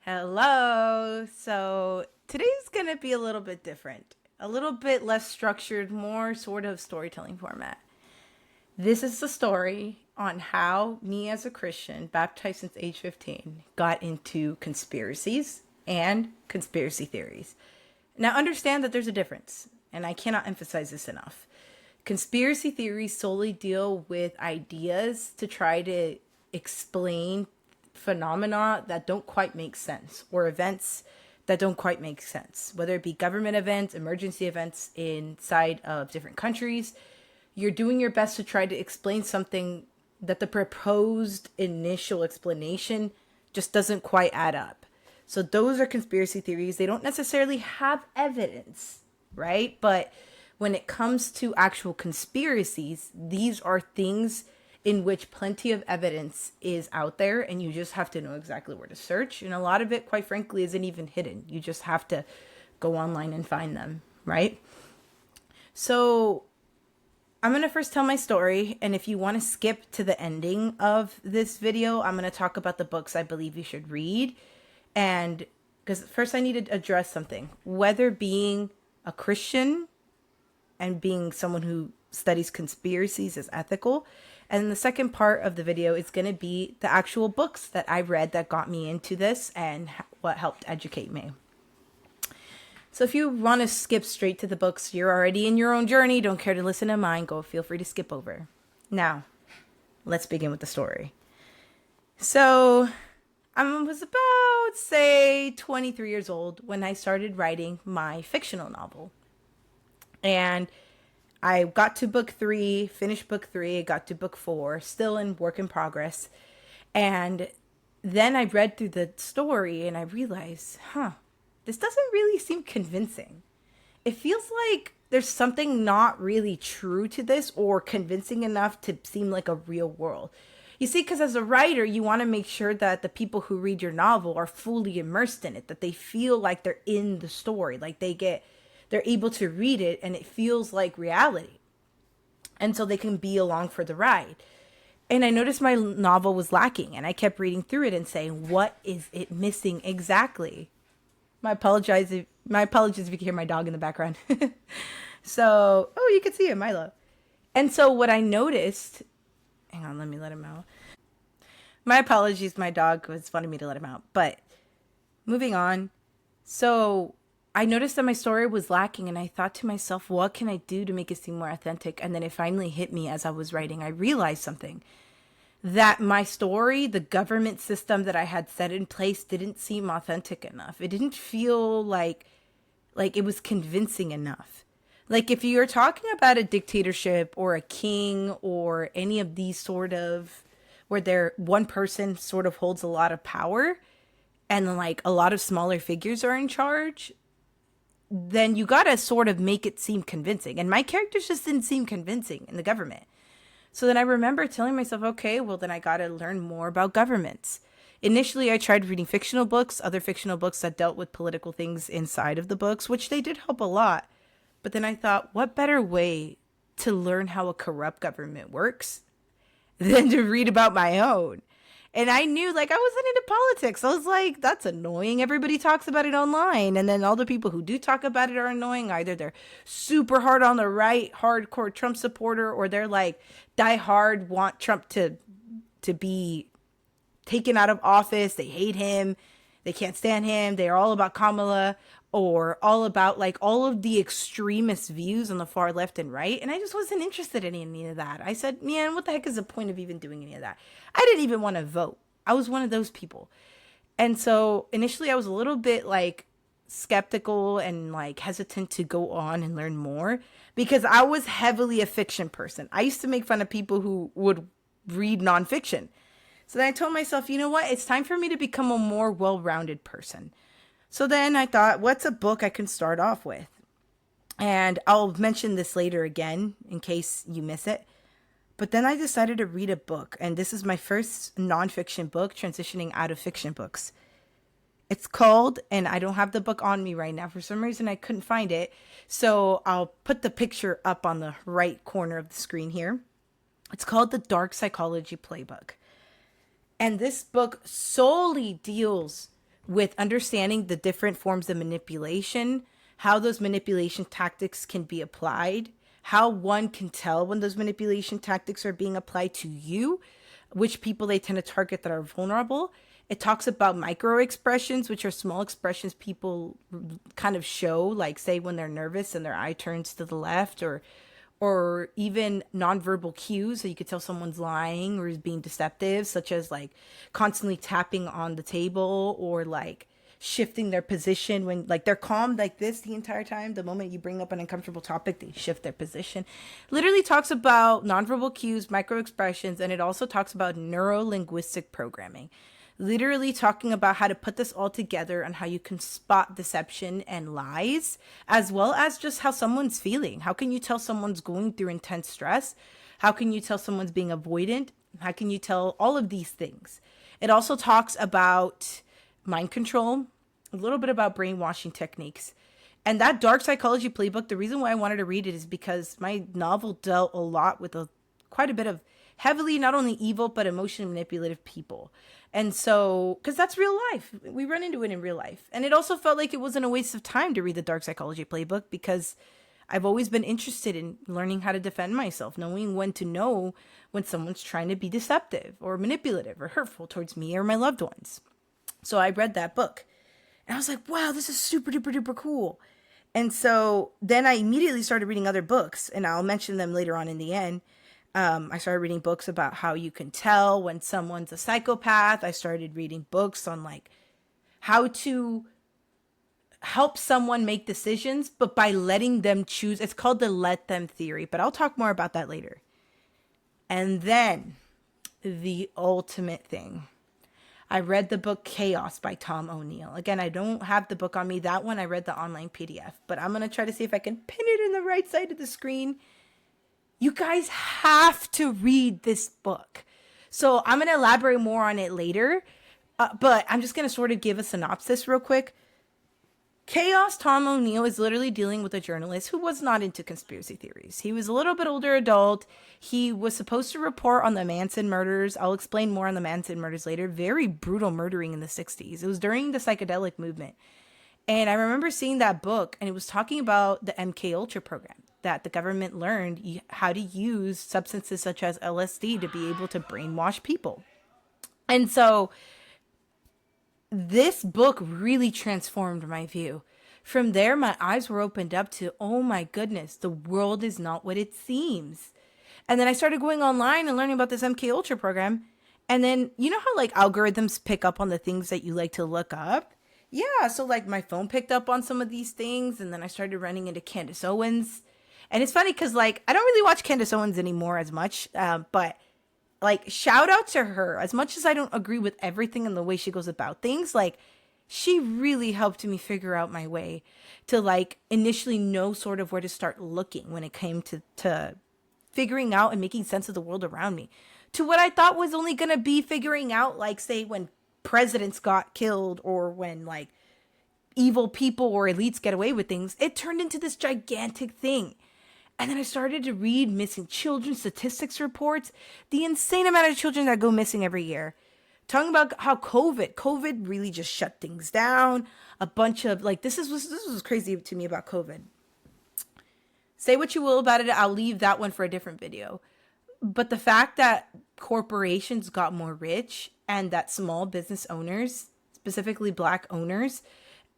Hello. So today's going to be a little bit different, a little bit less structured, more sort of storytelling format. This is the story on how me as a Christian, baptized since age 15, got into conspiracies and conspiracy theories. Now, understand that there's a difference, and I cannot emphasize this enough. Conspiracy theories solely deal with ideas to try to explain phenomena that don't quite make sense or events that don't quite make sense, whether it be government events, emergency events inside of different countries. You're doing your best to try to explain something that the proposed initial explanation just doesn't quite add up. So those are conspiracy theories. They don't necessarily have evidence, right? But when it comes to actual conspiracies, these are things in which plenty of evidence is out there and you just have to know exactly where to search. And a lot of it, quite frankly, isn't even hidden. You just have to go online and find them, right? So I'm going to first tell my story. And if you want to skip to the ending of this video, I'm going to talk about the books I believe you should read. And because first I need to address something, whether being a Christian and being someone who studies conspiracies is ethical. And the second part of the video is going to be the actual books that I read that got me into this and what helped educate me. So if you want to skip straight to the books, you're already in your own journey, don't care to listen to mine, go feel free to skip over. Now, let's begin with the story. So I was about, say, 23 years old when I started writing my fictional novel. And I got to book 3, finished book 3, got to book 4, still in work in progress. And then I read through the story and I realized, this doesn't really seem convincing. It feels like there's something not really true to this or convincing enough to seem like a real world. You see, because as a writer, you want to make sure that the people who read your novel are fully immersed in it, that they feel like they're in the story, like they're able to read it and it feels like reality. And so they can be along for the ride. And I noticed my novel was lacking and I kept reading through it and saying, what is it missing exactly? My apologies if you can hear my dog in the background. So, oh, you can see it, Milo. And so what I noticed, hang on, let me let him out. My apologies, my dog was wanting me to let him out. But moving on. So I noticed that my story was lacking and I thought to myself, what can I do to make it seem more authentic? And then it finally hit me as I was writing. I realized something, that my story, the government system that I had set in place didn't seem authentic enough. It didn't feel like it was convincing enough. Like if you're talking about a dictatorship or a king or any of these sort of where one person sort of holds a lot of power and like a lot of smaller figures are in charge, then you gotta sort of make it seem convincing. And my characters just didn't seem convincing in the government. So then I remember telling myself, okay, well then I gotta learn more about governments. Initially, I tried reading fictional books, other fictional books that dealt with political things inside of the books, which they did help a lot. But then I thought, what better way to learn how a corrupt government works than to read about my own? And I knew, like, I wasn't into politics. I was like, that's annoying. Everybody talks about it online. And then all the people who do talk about it are annoying. Either they're super hard on the right, hardcore Trump supporter, or they're like die hard, want Trump to be taken out of office. They hate him. They can't stand him. They're all about Kamala or all about like all of the extremist views on the far left and right. And I just wasn't interested in any of that. I said, man, what the heck is the point of even doing any of that? I didn't even want to vote. I was one of those people. And so initially I was a little bit like skeptical and like hesitant to go on and learn more because I was heavily a fiction person. I used to make fun of people who would read nonfiction. So then I told myself, you know what? It's time for me to become a more well-rounded person. So then I thought, what's a book I can start off with? And I'll mention this later again in case you miss it. But then I decided to read a book. And this is my first nonfiction book transitioning out of fiction books. It's called, and I don't have the book on me right now. For some reason, I couldn't find it. So I'll put the picture up on the right corner of the screen here. It's called The Dark Psychology Playbook. And this book solely deals with understanding the different forms of manipulation, how those manipulation tactics can be applied, how one can tell when those manipulation tactics are being applied to you, which people they tend to target that are vulnerable. It talks about micro expressions, which are small expressions people kind of show, like say when they're nervous and their eye turns to the left, or even nonverbal cues, so you could tell someone's lying or is being deceptive, such as like constantly tapping on the table or like shifting their position when like they're calm like this the entire time. The moment you bring up an uncomfortable topic, they shift their position. Literally talks about nonverbal cues, micro expressions, and it also talks about neuro-linguistic programming. Literally talking about how to put this all together and how you can spot deception and lies, as well as just how someone's feeling. How can you tell someone's going through intense stress? How can you tell someone's being avoidant? How can you tell all of these things? It also talks about mind control, a little bit about brainwashing techniques. And that dark psychology playbook, the reason why I wanted to read it is because my novel dealt a lot with quite a bit of heavily not only evil but emotionally manipulative people. And so, because that's real life. We run into it in real life. And it also felt like it wasn't a waste of time to read the dark psychology playbook, because I've always been interested in learning how to defend myself, knowing when to know when someone's trying to be deceptive or manipulative or hurtful towards me or my loved ones. So I read that book and I was like, wow, this is super duper duper cool. And so then I immediately started reading other books, and I'll mention them later on in the end. I started reading books about how you can tell when someone's a psychopath. I started reading books on like how to help someone make decisions, but by letting them choose. It's called the let them theory, but I'll talk more about that later. And then the ultimate thing. I read the book Chaos by Tom O'Neill. Again, I don't have the book on me. That one I read the online PDF, but I'm going to try to see if I can pin it in the right side of the screen. You guys have to read this book. So I'm going to elaborate more on it later, but I'm just going to sort of give a synopsis real quick. Chaos, Tom O'Neill is literally dealing with a journalist who was not into conspiracy theories. He was a little bit older adult. He was supposed to report on the Manson murders. I'll explain more on the Manson murders later. Very brutal murdering in the 60s. It was during the psychedelic movement. And I remember seeing that book, and it was talking about the MK Ultra program, that the government learned how to use substances such as LSD to be able to brainwash people. And so this book really transformed my view. From there, my eyes were opened up to, oh my goodness, the world is not what it seems. And then I started going online and learning about this MK Ultra program. And then, you know how like algorithms pick up on the things that you like to look up? Yeah, so like my phone picked up on some of these things, and then I started running into Candace Owens. And it's funny because like I don't really watch Candace Owens anymore as much, but like shout out to her. As much as I don't agree with everything and the way she goes about things, like she really helped me figure out my way to like initially know sort of where to start looking when it came to figuring out and making sense of the world around me, to what I thought was only going to be figuring out, like, say, when presidents got killed or when like evil people or elites get away with things. It turned into this gigantic thing. And then I started to read missing children statistics reports, the insane amount of children that go missing every year. Talking about how COVID really just shut things down. A bunch of like, this was crazy to me about COVID. Say what you will about it, I'll leave that one for a different video. But the fact that corporations got more rich and that small business owners, specifically Black owners,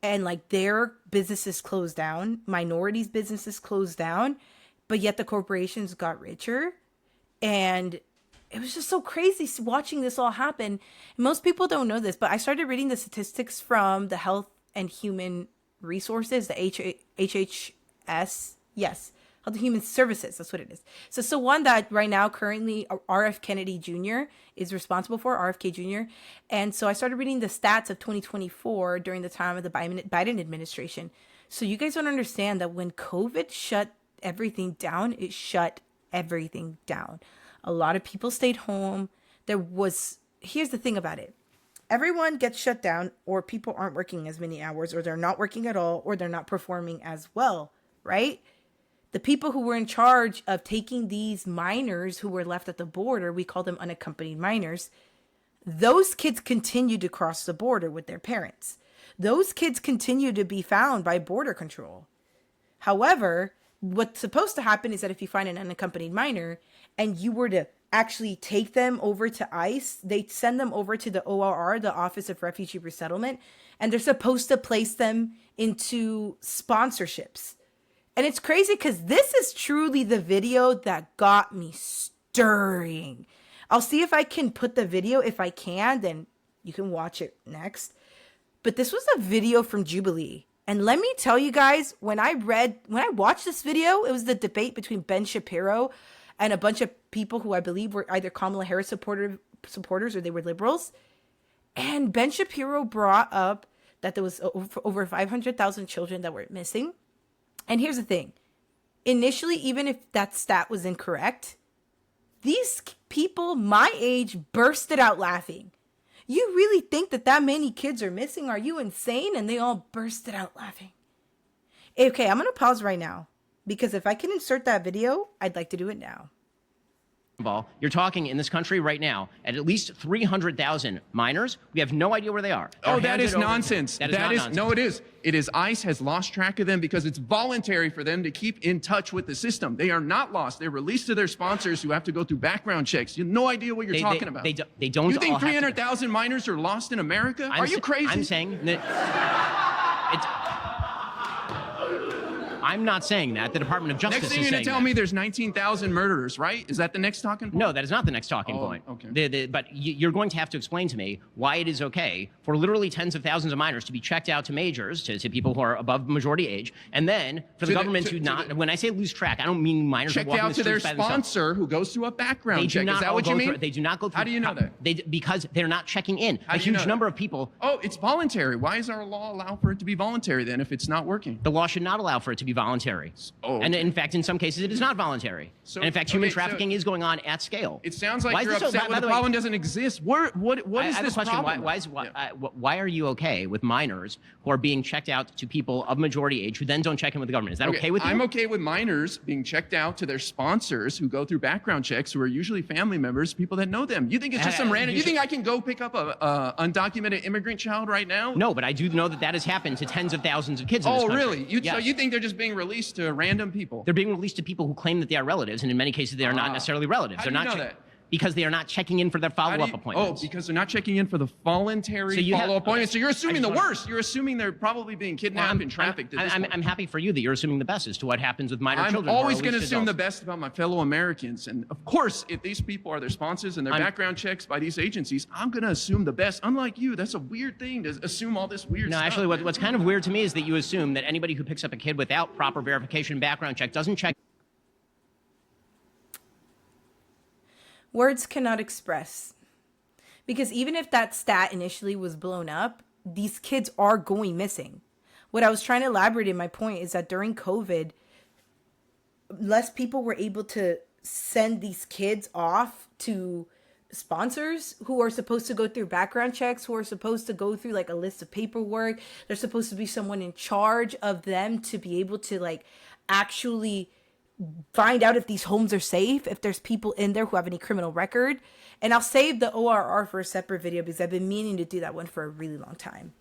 and like their businesses closed down, minorities' businesses closed down, but yet the corporations got richer. And it was just so crazy watching this all happen. Most people don't know this, but I started reading the statistics from the Health and Human Resources, the HHS. Yes, Health and Human Services. That's what it is. So one that right now currently RF Kennedy Jr. is responsible for, RFK Jr. And so I started reading the stats of 2024 during the time of the Biden administration. So you guys don't understand that when COVID shut everything down, it shut everything down. A lot of people stayed home. Here's the thing about it. Everyone gets shut down, or people aren't working as many hours, or they're not working at all, or they're not performing as well, right? The people who were in charge of taking these minors who were left at the border, we call them unaccompanied minors, those kids continued to cross the border with their parents. Those kids continue to be found by border control. However, what's supposed to happen is that if you find an unaccompanied minor and you were to actually take them over to ICE, they send them over to the ORR, the Office of Refugee Resettlement, and they're supposed to place them into sponsorships. And it's crazy because this is truly the video that got me stirring. I'll see if I can put the video. If I can, then you can watch it next. But this was a video from Jubilee. And let me tell you guys, when I watched this video, it was the debate between Ben Shapiro and a bunch of people who I believe were either Kamala Harris supporters or they were liberals. And Ben Shapiro brought up that there was over 500,000 children that were missing. And here's the thing. Initially, even if that stat was incorrect, these people my age bursted out laughing. You really think that many kids are missing? Are you insane? And they all bursted out laughing. Okay, I'm going to pause right now because if I can insert that video, I'd like to do it now. You're talking in this country right now at least 300,000 minors. We have no idea where they are. Oh, that is nonsense. That is nonsense. No, it is. It is ICE has lost track of them because it's voluntary for them to keep in touch with the system. They are not lost. They're released to their sponsors who have to go through background checks. You have no idea what you're talking about. They don't. You think 300,000 minors are lost in America? Are you crazy? I'm saying that I'm not saying that. The Department of Justice is saying that. Next thing you're going to tell me there's 19,000 murderers, right? Is that the next talking point? No, that is not the next talking point. Okay. But you're going to have to explain to me why it is okay for literally tens of thousands of minors to be checked out to majors, to people who are above majority age, and then for the government to not, when I say lose track, I don't mean minors checked out to their sponsor who goes through a background check. Is that what you mean? They do not go through. How do you know that? Because they're not checking in. A huge number of people. Oh, it's voluntary. Why does our law allow for it to be voluntary then if it's not working? The law should not allow for it to be voluntary. Oh, okay. And in fact, in some cases, it is not voluntary. And in fact, human trafficking is going on at scale. It sounds like you're upset when the problem doesn't exist. What is this problem? Why are you okay with minors who are being checked out to people of majority age who then don't check in with the government? Is that okay with you? I'm okay with minors being checked out to their sponsors who go through background checks, who are usually family members, people that know them. You think it's just some random? You think I can go pick up a undocumented immigrant child right now? No, but I do know that has happened to tens of thousands of kids in this country. Oh, really? So you think they're just being released to random people? They're being released to people who claim that they are relatives, and in many cases, they are not necessarily relatives. How do you know that? Because they are not checking in for their follow-up appointments. Oh, because they're not checking in for the voluntary follow-up appointments. So you're assuming the worst. You're assuming they're probably being kidnapped and trafficked. I'm happy for you that you're assuming the best as to what happens with minor children. I'm always going to assume the best about my fellow Americans. And of course, if these people are their sponsors and their background checks by these agencies, I'm going to assume the best. Unlike you, that's a weird thing to assume all this weird stuff. No, actually, what's kind of weird to me is that you assume that anybody who picks up a kid without proper verification background check doesn't check. Words cannot express. Because even if that stat initially was blown up, these kids are going missing. What I was trying to elaborate in my point is that during COVID, less people were able to send these kids off to sponsors who are supposed to go through background checks, who are supposed to go through like a list of paperwork. There's supposed to be someone in charge of them to be able to like actually find out if these homes are safe, if there's people in there who have any criminal record. And I'll save the ORR for a separate video because I've been meaning to do that one for a really long time.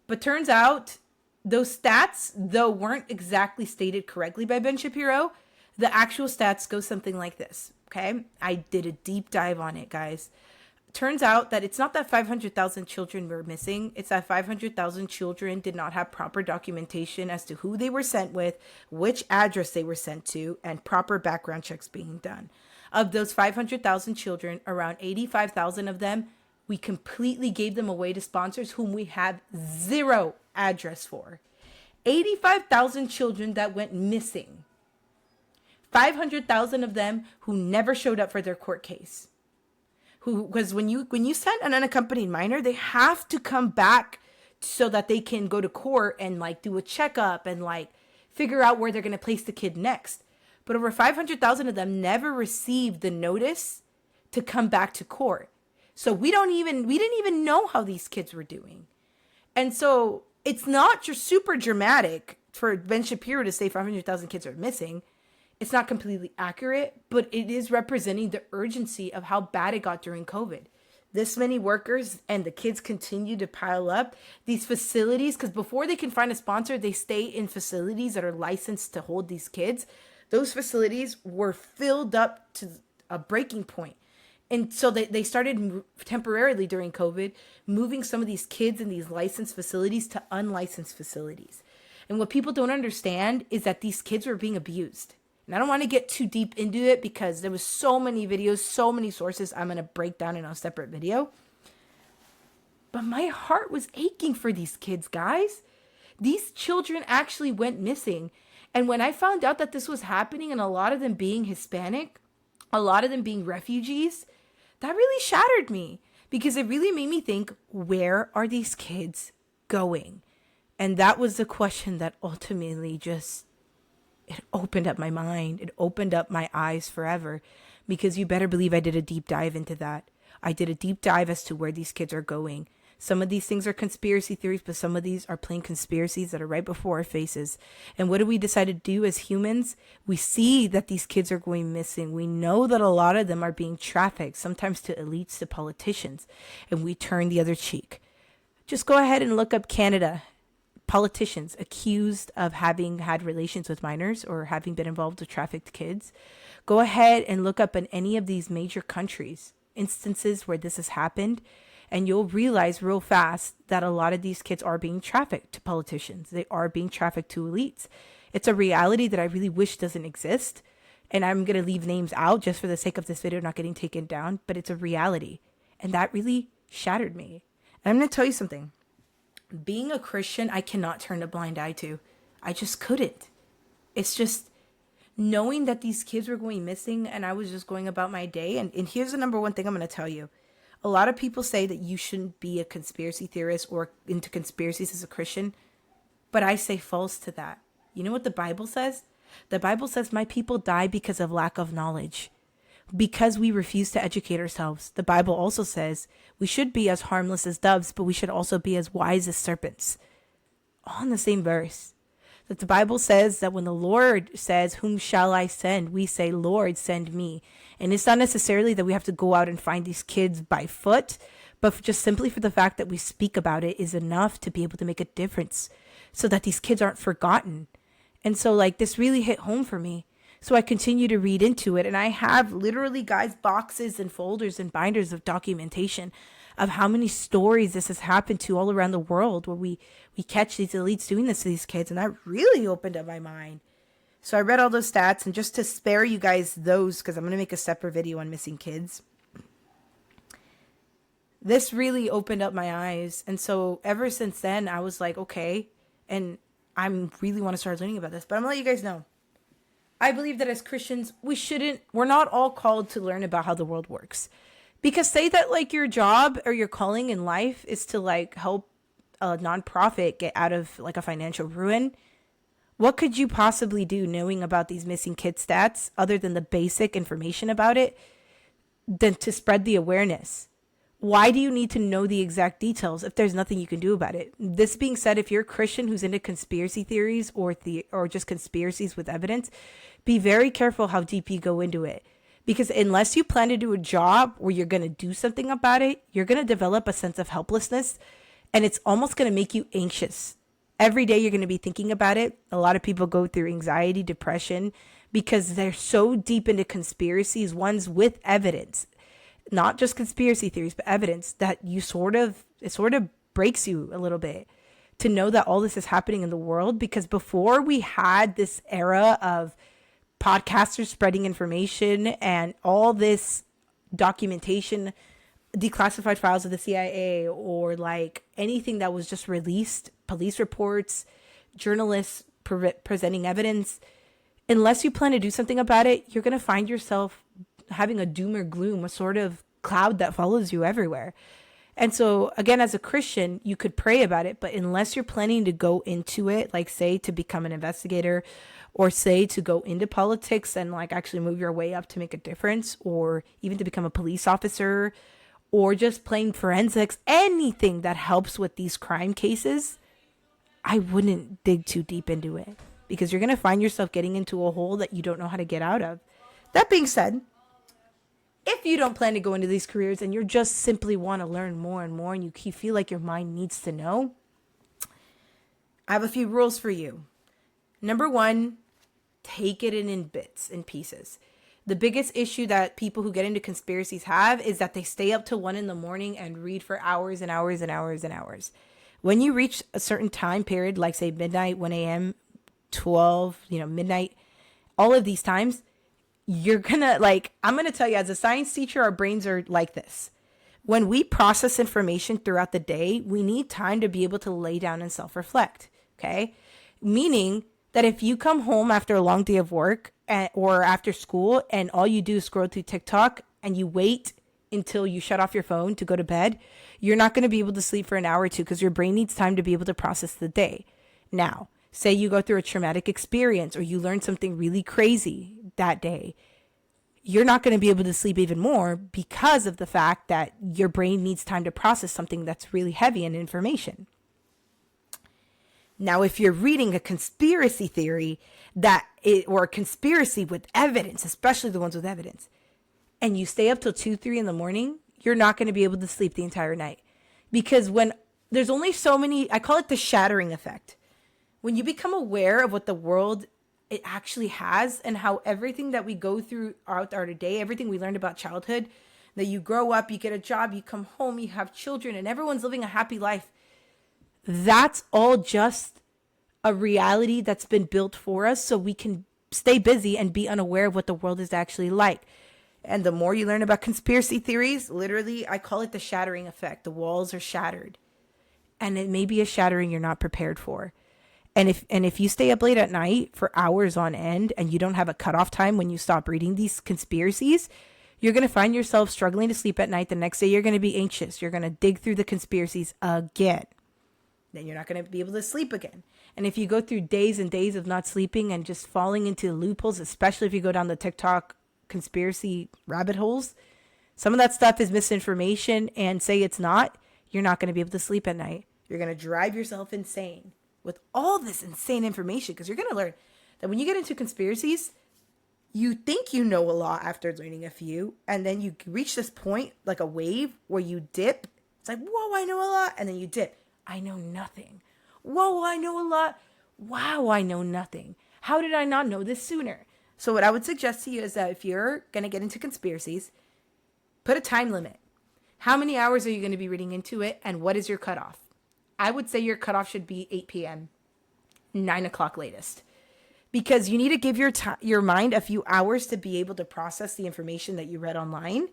But turns out those stats, though, weren't exactly stated correctly by Ben Shapiro. The actual stats go something like this. Okay, I did a deep dive on it, guys. Turns out that it's not that 500,000 children were missing. It's that 500,000 children did not have proper documentation as to who they were sent with, which address they were sent to, and proper background checks being done. Of those 500,000 children, around 85,000 of them, we completely gave them away to sponsors whom we have zero address for. 85,000 children that went missing. 500,000 of them who never showed up for their court case. Because when you send an unaccompanied minor, they have to come back so that they can go to court and like do a checkup and like figure out where they're going to place the kid next. But over 500,000 of them never received the notice to come back to court. So we didn't even know how these kids were doing. And so it's not just super dramatic for Ben Shapiro to say 500,000 kids are missing. It's not completely accurate, but it is representing the urgency of how bad it got during COVID. this many workers and the kids continue to pile up, these facilities, because before they can find a sponsor, they stay in facilities that are licensed to hold these kids. Those facilities were filled up to a breaking point. And so they started temporarily during COVID, moving some of these kids in these licensed facilities to unlicensed facilities. And what people don't understand is that these kids were being abused. And I don't want to get too deep into it because there was so many videos, so many sources I'm going to break down in a separate video. But my heart was aching for these kids, guys. These children actually went missing. And when I found out that this was happening, and a lot of them being Hispanic, a lot of them being refugees, that really shattered me because it really made me think, where are these kids going? And that was the question that ultimately just, it opened up my mind. It opened up my eyes forever, because you better believe I did a deep dive into that. I did a deep dive as to where these kids are going. Some of these things are conspiracy theories, but some of these are plain conspiracies that are right before our faces. And what do we decide to do as humans? We see that these kids are going missing. We know that a lot of them are being trafficked, sometimes to elites, to politicians, and we turn the other cheek. Just go ahead and look up Canada. Politicians accused of having had relations with minors or having been involved with trafficked kids. Go ahead and look up in any of these major countries instances where this has happened, and you'll realize real fast that a lot of these kids are being trafficked to politicians. They are being trafficked to elites. It's a reality that I really wish doesn't exist, and I'm going to leave names out just for the sake of this video not getting taken down, but it's a reality, and that really shattered me. And I'm going to tell you something. Being a Christian, I cannot turn a blind eye to. I just couldn't. It's just knowing that these kids were going missing and I was just going about my day. And here's the number one thing I'm going to tell you. A lot of people say that you shouldn't be a conspiracy theorist or into conspiracies as a Christian, but I say false to that. You know what the Bible says? The Bible says my people die because of lack of knowledge, because we refuse to educate ourselves. The Bible also says we should be as harmless as doves, but we should also be as wise as serpents. All in the same verse. That the Bible says that when the Lord says, whom shall I send? We say, Lord, send me. And it's not necessarily that we have to go out and find these kids by foot, but just simply for the fact that we speak about it is enough to be able to make a difference so that these kids aren't forgotten. And so this really hit home for me. So I continue to read into it. And I have literally, guys, boxes and folders and binders of documentation of how many stories this has happened to all around the world where we catch these elites doing this to these kids. And that really opened up my mind. So I read all those stats. And just to spare you guys those, because I'm going to make a separate video on missing kids, this really opened up my eyes. And so ever since then, I was like, okay. And I really want to start learning about this. But I'm going to let you guys know. I believe that as Christians, we're not all called to learn about how the world works. Because say that your job or your calling in life is to help a nonprofit get out of a financial ruin. What could you possibly do knowing about these missing kid stats other than the basic information about it than to spread the awareness? Why do you need to know the exact details if there's nothing you can do about it? This being said, if you're a Christian who's into conspiracy theories or just conspiracies with evidence, be very careful how deep you go into it. Because unless you plan to do a job where you're going to do something about it, you're going to develop a sense of helplessness, and it's almost going to make you anxious. Every day you're going to be thinking about it. A lot of people go through anxiety, depression, because they're so deep into conspiracies, ones with evidence. Not just conspiracy theories, but evidence that it sort of breaks you a little bit to know that all this is happening in the world. Because before we had this era of podcasters spreading information and all this documentation, declassified files of the CIA, or anything that was just released, police reports, journalists presenting evidence, unless you plan to do something about it, you're going to find yourself having a doom or gloom, a sort of cloud that follows you everywhere. And so again, as a Christian, you could pray about it, but unless you're planning to go into it, say to become an investigator, or say to go into politics and actually move your way up to make a difference, or even to become a police officer, or just plain forensics, anything that helps with these crime cases, I wouldn't dig too deep into it, because you're going to find yourself getting into a hole that you don't know how to get out of. That being said, if you don't plan to go into these careers and you just simply want to learn more and more and you feel like your mind needs to know, I have a few rules for you. Number one, take it in bits and pieces. The biggest issue that people who get into conspiracies have is that they stay up till 1 a.m. and read for hours and hours and hours and hours. When you reach a certain time period, like say midnight, 1 a.m., 12, midnight, all of these times, you're gonna I'm gonna tell you, as a science teacher, our brains are like this. When we process information throughout the day, we need time to be able to lay down and self-reflect. Okay. Meaning that if you come home after a long day of work or after school and all you do is scroll through TikTok and you wait until you shut off your phone to go to bed, you're not going to be able to sleep for an hour or two because your brain needs time to be able to process the day. Now, say you go through a traumatic experience or you learn something really crazy that day, you're not going to be able to sleep even more because of the fact that your brain needs time to process something that's really heavy in information. Now, if you're reading a conspiracy theory or a conspiracy with evidence, especially the ones with evidence, and you stay up till 2, 3 in the morning, you're not going to be able to sleep the entire night. Because when there's only so many, I call it the shattering effect. When you become aware of what the world it actually has and how everything that we go through out our day, everything we learned about childhood, that you grow up, you get a job, you come home, you have children, and everyone's living a happy life. That's all just a reality that's been built for us so we can stay busy and be unaware of what the world is actually like. And the more you learn about conspiracy theories, literally, I call it the shattering effect. The walls are shattered. And it may be a shattering you're not prepared for. And if you stay up late at night for hours on end and you don't have a cutoff time when you stop reading these conspiracies, you're going to find yourself struggling to sleep at night. The next day, you're going to be anxious. You're going to dig through the conspiracies again. Then you're not going to be able to sleep again. And if you go through days and days of not sleeping and just falling into loopholes, especially if you go down the TikTok conspiracy rabbit holes, some of that stuff is misinformation, and say it's not, you're not going to be able to sleep at night. You're going to drive yourself insane with all this insane information, because you're going to learn that when you get into conspiracies, you think you know a lot after learning a few, and then you reach this point, like a wave, where you dip. It's like, whoa, I know a lot. And then you dip. I know nothing. Whoa, I know a lot. Wow, I know nothing. How did I not know this sooner? So what I would suggest to you is that if you're going to get into conspiracies, put a time limit. How many hours are you going to be reading into it, and what is your cutoff? I would say your cutoff should be 8 p.m., 9 o'clock latest. Because you need to give your mind a few hours to be able to process the information that you read online,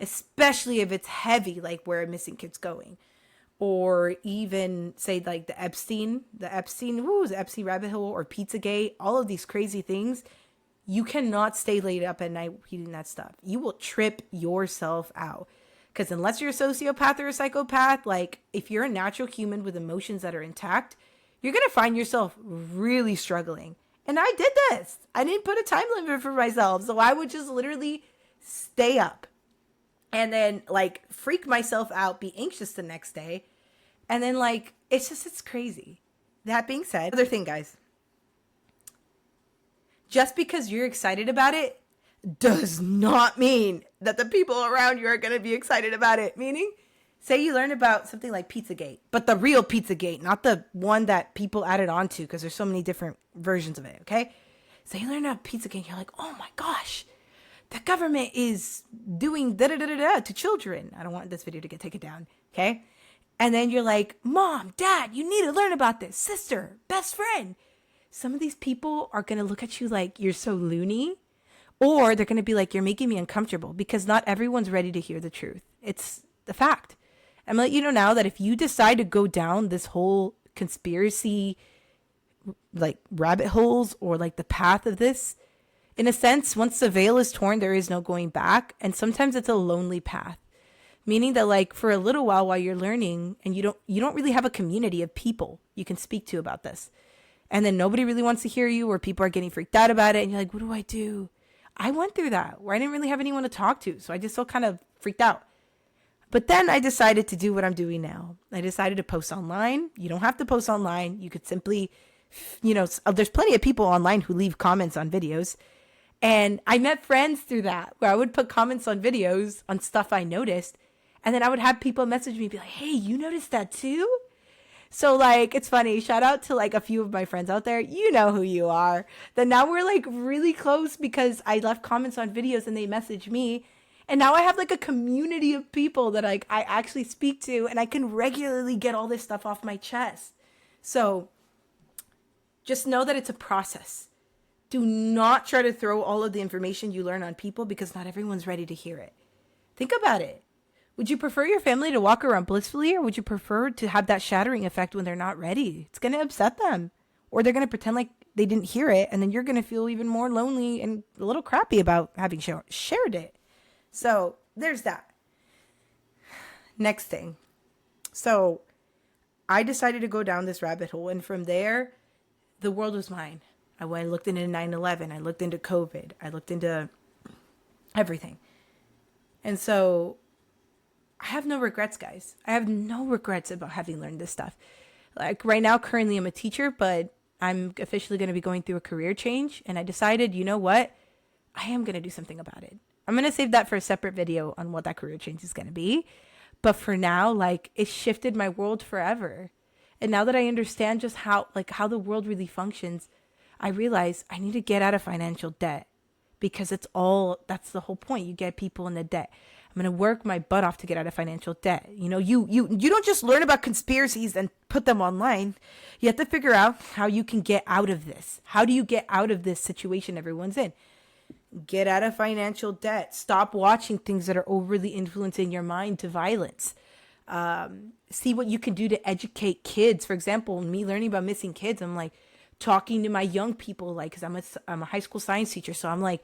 especially if it's heavy, like where a missing kid's going. Or even say like the Epstein rabbit hole or Pizzagate, all of these crazy things. You cannot stay late up at night reading that stuff. You will trip yourself out. Because unless you're a sociopath or a psychopath, like if you're a natural human with emotions that are intact, you're going to find yourself really struggling. And I did this. I didn't put a time limit for myself. So I would just literally stay up and then like freak myself out, be anxious the next day. And then like, it's crazy. That being said, other thing, guys, just because you're excited about it does not mean that the people around you are going to be excited about it. Meaning, say you learn about something like Pizzagate, but the real Pizzagate, not the one that people added on to, because there's so many different versions of it, okay? So you learn about Pizzagate, and you're like, oh my gosh, the government is doing da-da-da-da-da to children. I don't want this video to get taken down, okay? And then you're like, Mom, Dad, you need to learn about this. Sister, best friend. Some of these people are going to look at you like you're so loony, or they're going to be like, you're making me uncomfortable, because not everyone's ready to hear the truth. It's the fact. I'm going to let you know now that if you decide to go down this whole conspiracy, like rabbit holes or like the path of this, in a sense, once the veil is torn, there is no going back. And sometimes it's a lonely path, meaning that like for a little while you're learning and you don't really have a community of people you can speak to about this. And then nobody really wants to hear you, or people are getting freaked out about it. And you're like, what do I do? I went through that where I didn't really have anyone to talk to. So I just felt kind of freaked out. But then I decided to do what I'm doing now. I decided to post online. You don't have to post online. You could simply, there's plenty of people online who leave comments on videos. And I met friends through that, where I would put comments on videos on stuff I noticed. And then I would have people message me and be like, hey, you noticed that too? So like, it's funny. Shout out to like a few of my friends out there. You know who you are. Then now we're like really close because I left comments on videos and they messaged me. And now I have like a community of people that like I actually speak to, and I can regularly get all this stuff off my chest. So just know that it's a process. Do not try to throw all of the information you learn on people because not everyone's ready to hear it. Think about it. Would you prefer your family to walk around blissfully, or would you prefer to have that shattering effect when they're not ready? It's going to upset them, or they're going to pretend like they didn't hear it, and then you're going to feel even more lonely and a little crappy about having shared it. So there's that. Next thing. So I decided to go down this rabbit hole, and from there, the world was mine. I looked into 9/11. I looked into COVID. I looked into everything. And so I have no regrets, guys. I have no regrets about having learned this stuff. Like right now, currently I'm a teacher, but I'm officially going to be going through a career change. And I decided, you know what? I am going to do something about it. I'm going to save that for a separate video on what that career change is going to be. But for now, like, it shifted my world forever. And now that I understand just how the world really functions, I realize I need to get out of financial debt, because that's the whole point. You get people in the debt. I'm going to work my butt off to get out of financial debt. You know, you don't just learn about conspiracies and put them online. You have to figure out how you can get out of this. How do you get out of this situation everyone's in? Get out of financial debt. Stop watching things that are overly influencing your mind to violence. See what you can do to educate kids. For example, me learning about missing kids, I'm like talking to my young people, like, because I'm a high school science teacher. So I'm like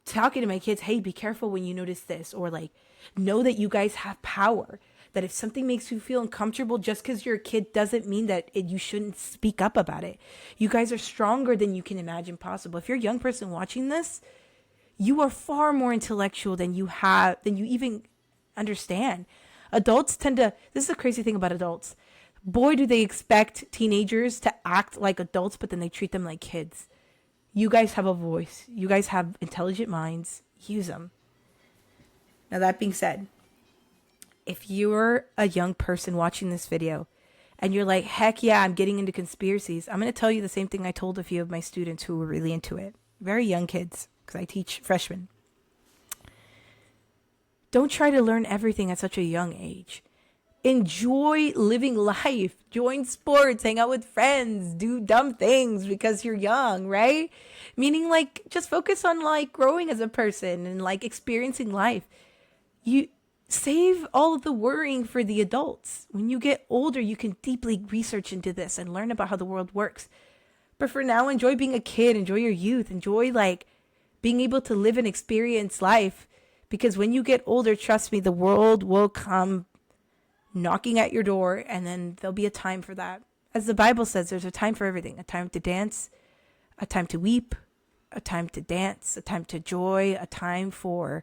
talking to my kids, hey, be careful when you notice this, or like, know that you guys have power. That if something makes you feel uncomfortable, just because you're a kid doesn't mean that you shouldn't speak up about it. You guys are stronger than you can imagine possible. If you're a young person watching this, you are far more intellectual than you even understand. Adults tend to, this is the crazy thing about adults. Boy, do they expect teenagers to act like adults, but then they treat them like kids. You guys have a voice. You guys have intelligent minds. Use them. Now, that being said, if you're a young person watching this video and you're like, heck yeah, I'm getting into conspiracies, I'm going to tell you the same thing I told a few of my students who were really into it. Very young kids, because I teach freshmen. Don't try to learn everything at such a young age. Enjoy living life. Join sports, hang out with friends, do dumb things because you're young, right? Meaning, like, just focus on like growing as a person and like experiencing life. You save all of the worrying for the adults. When you get older, you can deeply research into this and learn about how the world works. But for now, enjoy being a kid, enjoy your youth, enjoy like being able to live and experience life. Because when you get older, trust me, the world will come knocking at your door, and then there'll be a time for that. As the Bible says, there's a time for everything. A time to dance, a time to weep, a time to dance, a time to joy, a time for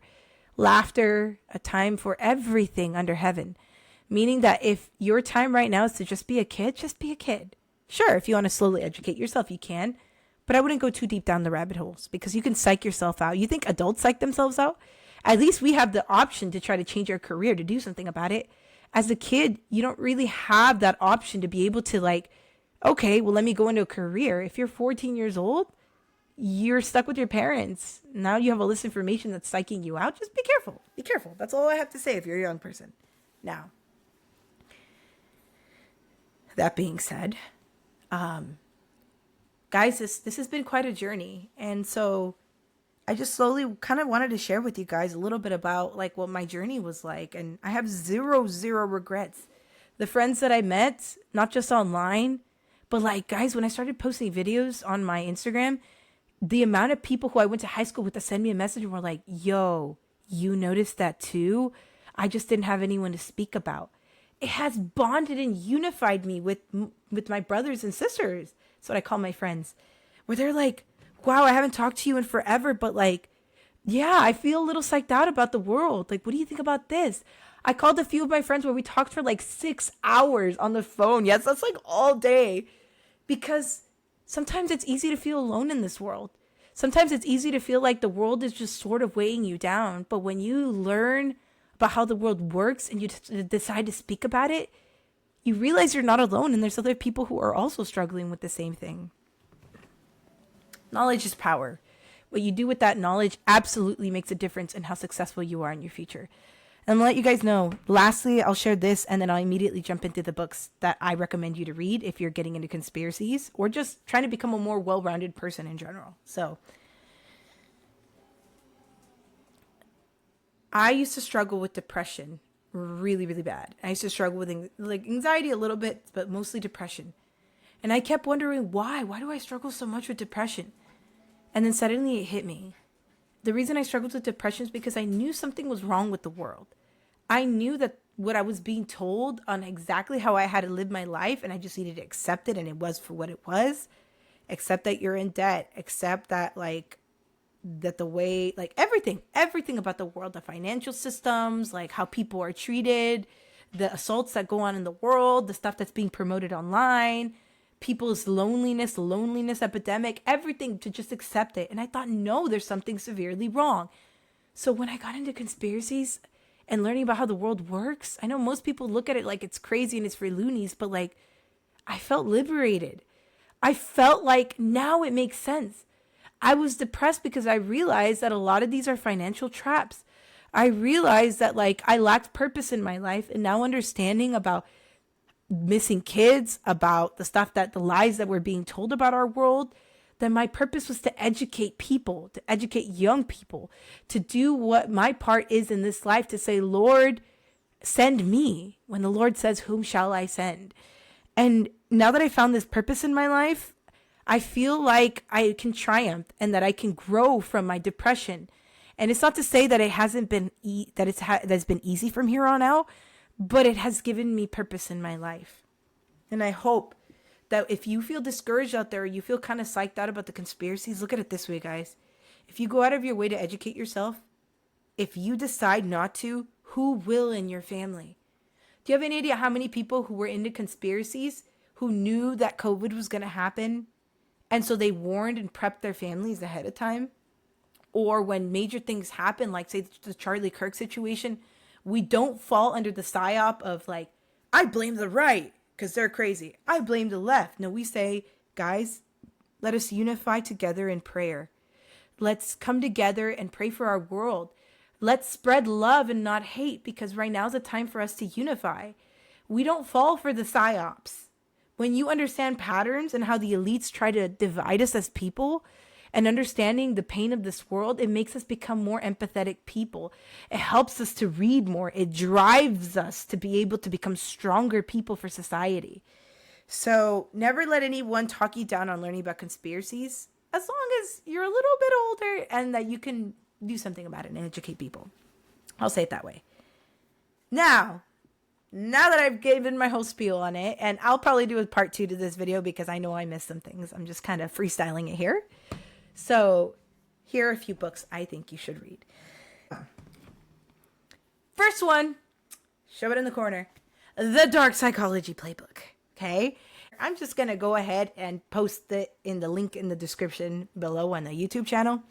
laughter, a time for everything under heaven. Meaning that if your time right now is to just be a kid, just be a kid. Sure, if you want to slowly educate yourself, you can. But I wouldn't go too deep down the rabbit holes, because you can psych yourself out. You think adults psych themselves out? At least we have the option to try to change our career, to do something about it. As a kid, you don't really have that option to be able to like, okay, well, let me go into a career. If you're 14 years old, you're stuck with your parents. Now you have all this information that's psyching you out. Just be careful. Be careful. That's all I have to say if you're a young person. Now, that being said, guys, this has been quite a journey. And so I just slowly kind of wanted to share with you guys a little bit about like what my journey was like. And I have zero regrets. The friends that I met, not just online, but like, guys, when I started posting videos on my Instagram, the amount of people who I went to high school with to send me a message and were like, yo, you noticed that too? I just didn't have anyone to speak about. It has bonded and unified me with my brothers and sisters. That's what I call my friends. Where they're like, wow, I haven't talked to you in forever, but like, yeah, I feel a little psyched out about the world. Like, what do you think about this? I called a few of my friends where we talked for like 6 hours on the phone. Yes, that's like all day. Because sometimes it's easy to feel alone in this world. Sometimes it's easy to feel like the world is just sort of weighing you down. But when you learn about how the world works and you decide to speak about it, you realize you're not alone and there's other people who are also struggling with the same thing. Knowledge is power. What you do with that knowledge absolutely makes a difference in how successful you are in your future. And I'm gonna let you guys know. Lastly, I'll share this and then I'll immediately jump into the books that I recommend you to read if you're getting into conspiracies or just trying to become a more well-rounded person in general. So, I used to struggle with depression really, really bad. I used to struggle with anxiety a little bit, but mostly depression. And I kept wondering why. Why do I struggle so much with depression? And then suddenly it hit me. The reason I struggled with depression is because I knew something was wrong with the world. I knew that what I was being told on exactly how I had to live my life, and I just needed to accept it, and it was for what it was. Accept that you're in debt. Accept that, that the way, everything about the world, the financial systems, how people are treated, the assaults that go on in the world, the stuff that's being promoted online, people's loneliness epidemic, everything, to just accept it. And I thought, no, there's something severely wrong. So when I got into conspiracies and learning about how the world works, I know most people look at it like it's crazy and it's for loonies, but I felt liberated. I felt like now it makes sense. I was depressed because I realized that a lot of these are financial traps. I realized that I lacked purpose in my life, and now understanding about missing kids, about the lies that were being told about our world, then my purpose was to educate people, to educate young people, to do what my part is in this life, to say, Lord, send me. When the Lord says, whom shall I send? And now that I found this purpose in my life, I feel like I can triumph and that I can grow from my depression. And it's not to say that it hasn't been that's been easy from here on out, but it has given me purpose in my life. And I hope that if you feel discouraged out there, or you feel kind of psyched out about the conspiracies, look at it this way, guys. If you go out of your way to educate yourself, if you decide not to, who will in your family? Do you have any idea how many people who were into conspiracies who knew that COVID was going to happen, and so they warned and prepped their families ahead of time? Or when major things happen, like say the Charlie Kirk situation, we don't fall under the psyop of I blame the right because they're crazy. I blame the left. No, we say, guys, let us unify together in prayer. Let's come together and pray for our world. Let's spread love and not hate, because right now is the time for us to unify. We don't fall for the psyops. When you understand patterns and how the elites try to divide us as people, and understanding the pain of this world, it makes us become more empathetic people. It helps us to read more. It drives us to be able to become stronger people for society. So never let anyone talk you down on learning about conspiracies, as long as you're a little bit older and that you can do something about it and educate people. I'll say it that way. Now that I've given my whole spiel on it, and I'll probably do a part 2 to this video because I know I missed some things. I'm just kind of freestyling it here. So here are a few books I think you should read. First one, show it in the corner, The Dark Psychology Playbook. Okay, I'm just going to go ahead and post it in the link in the description below on the YouTube channel.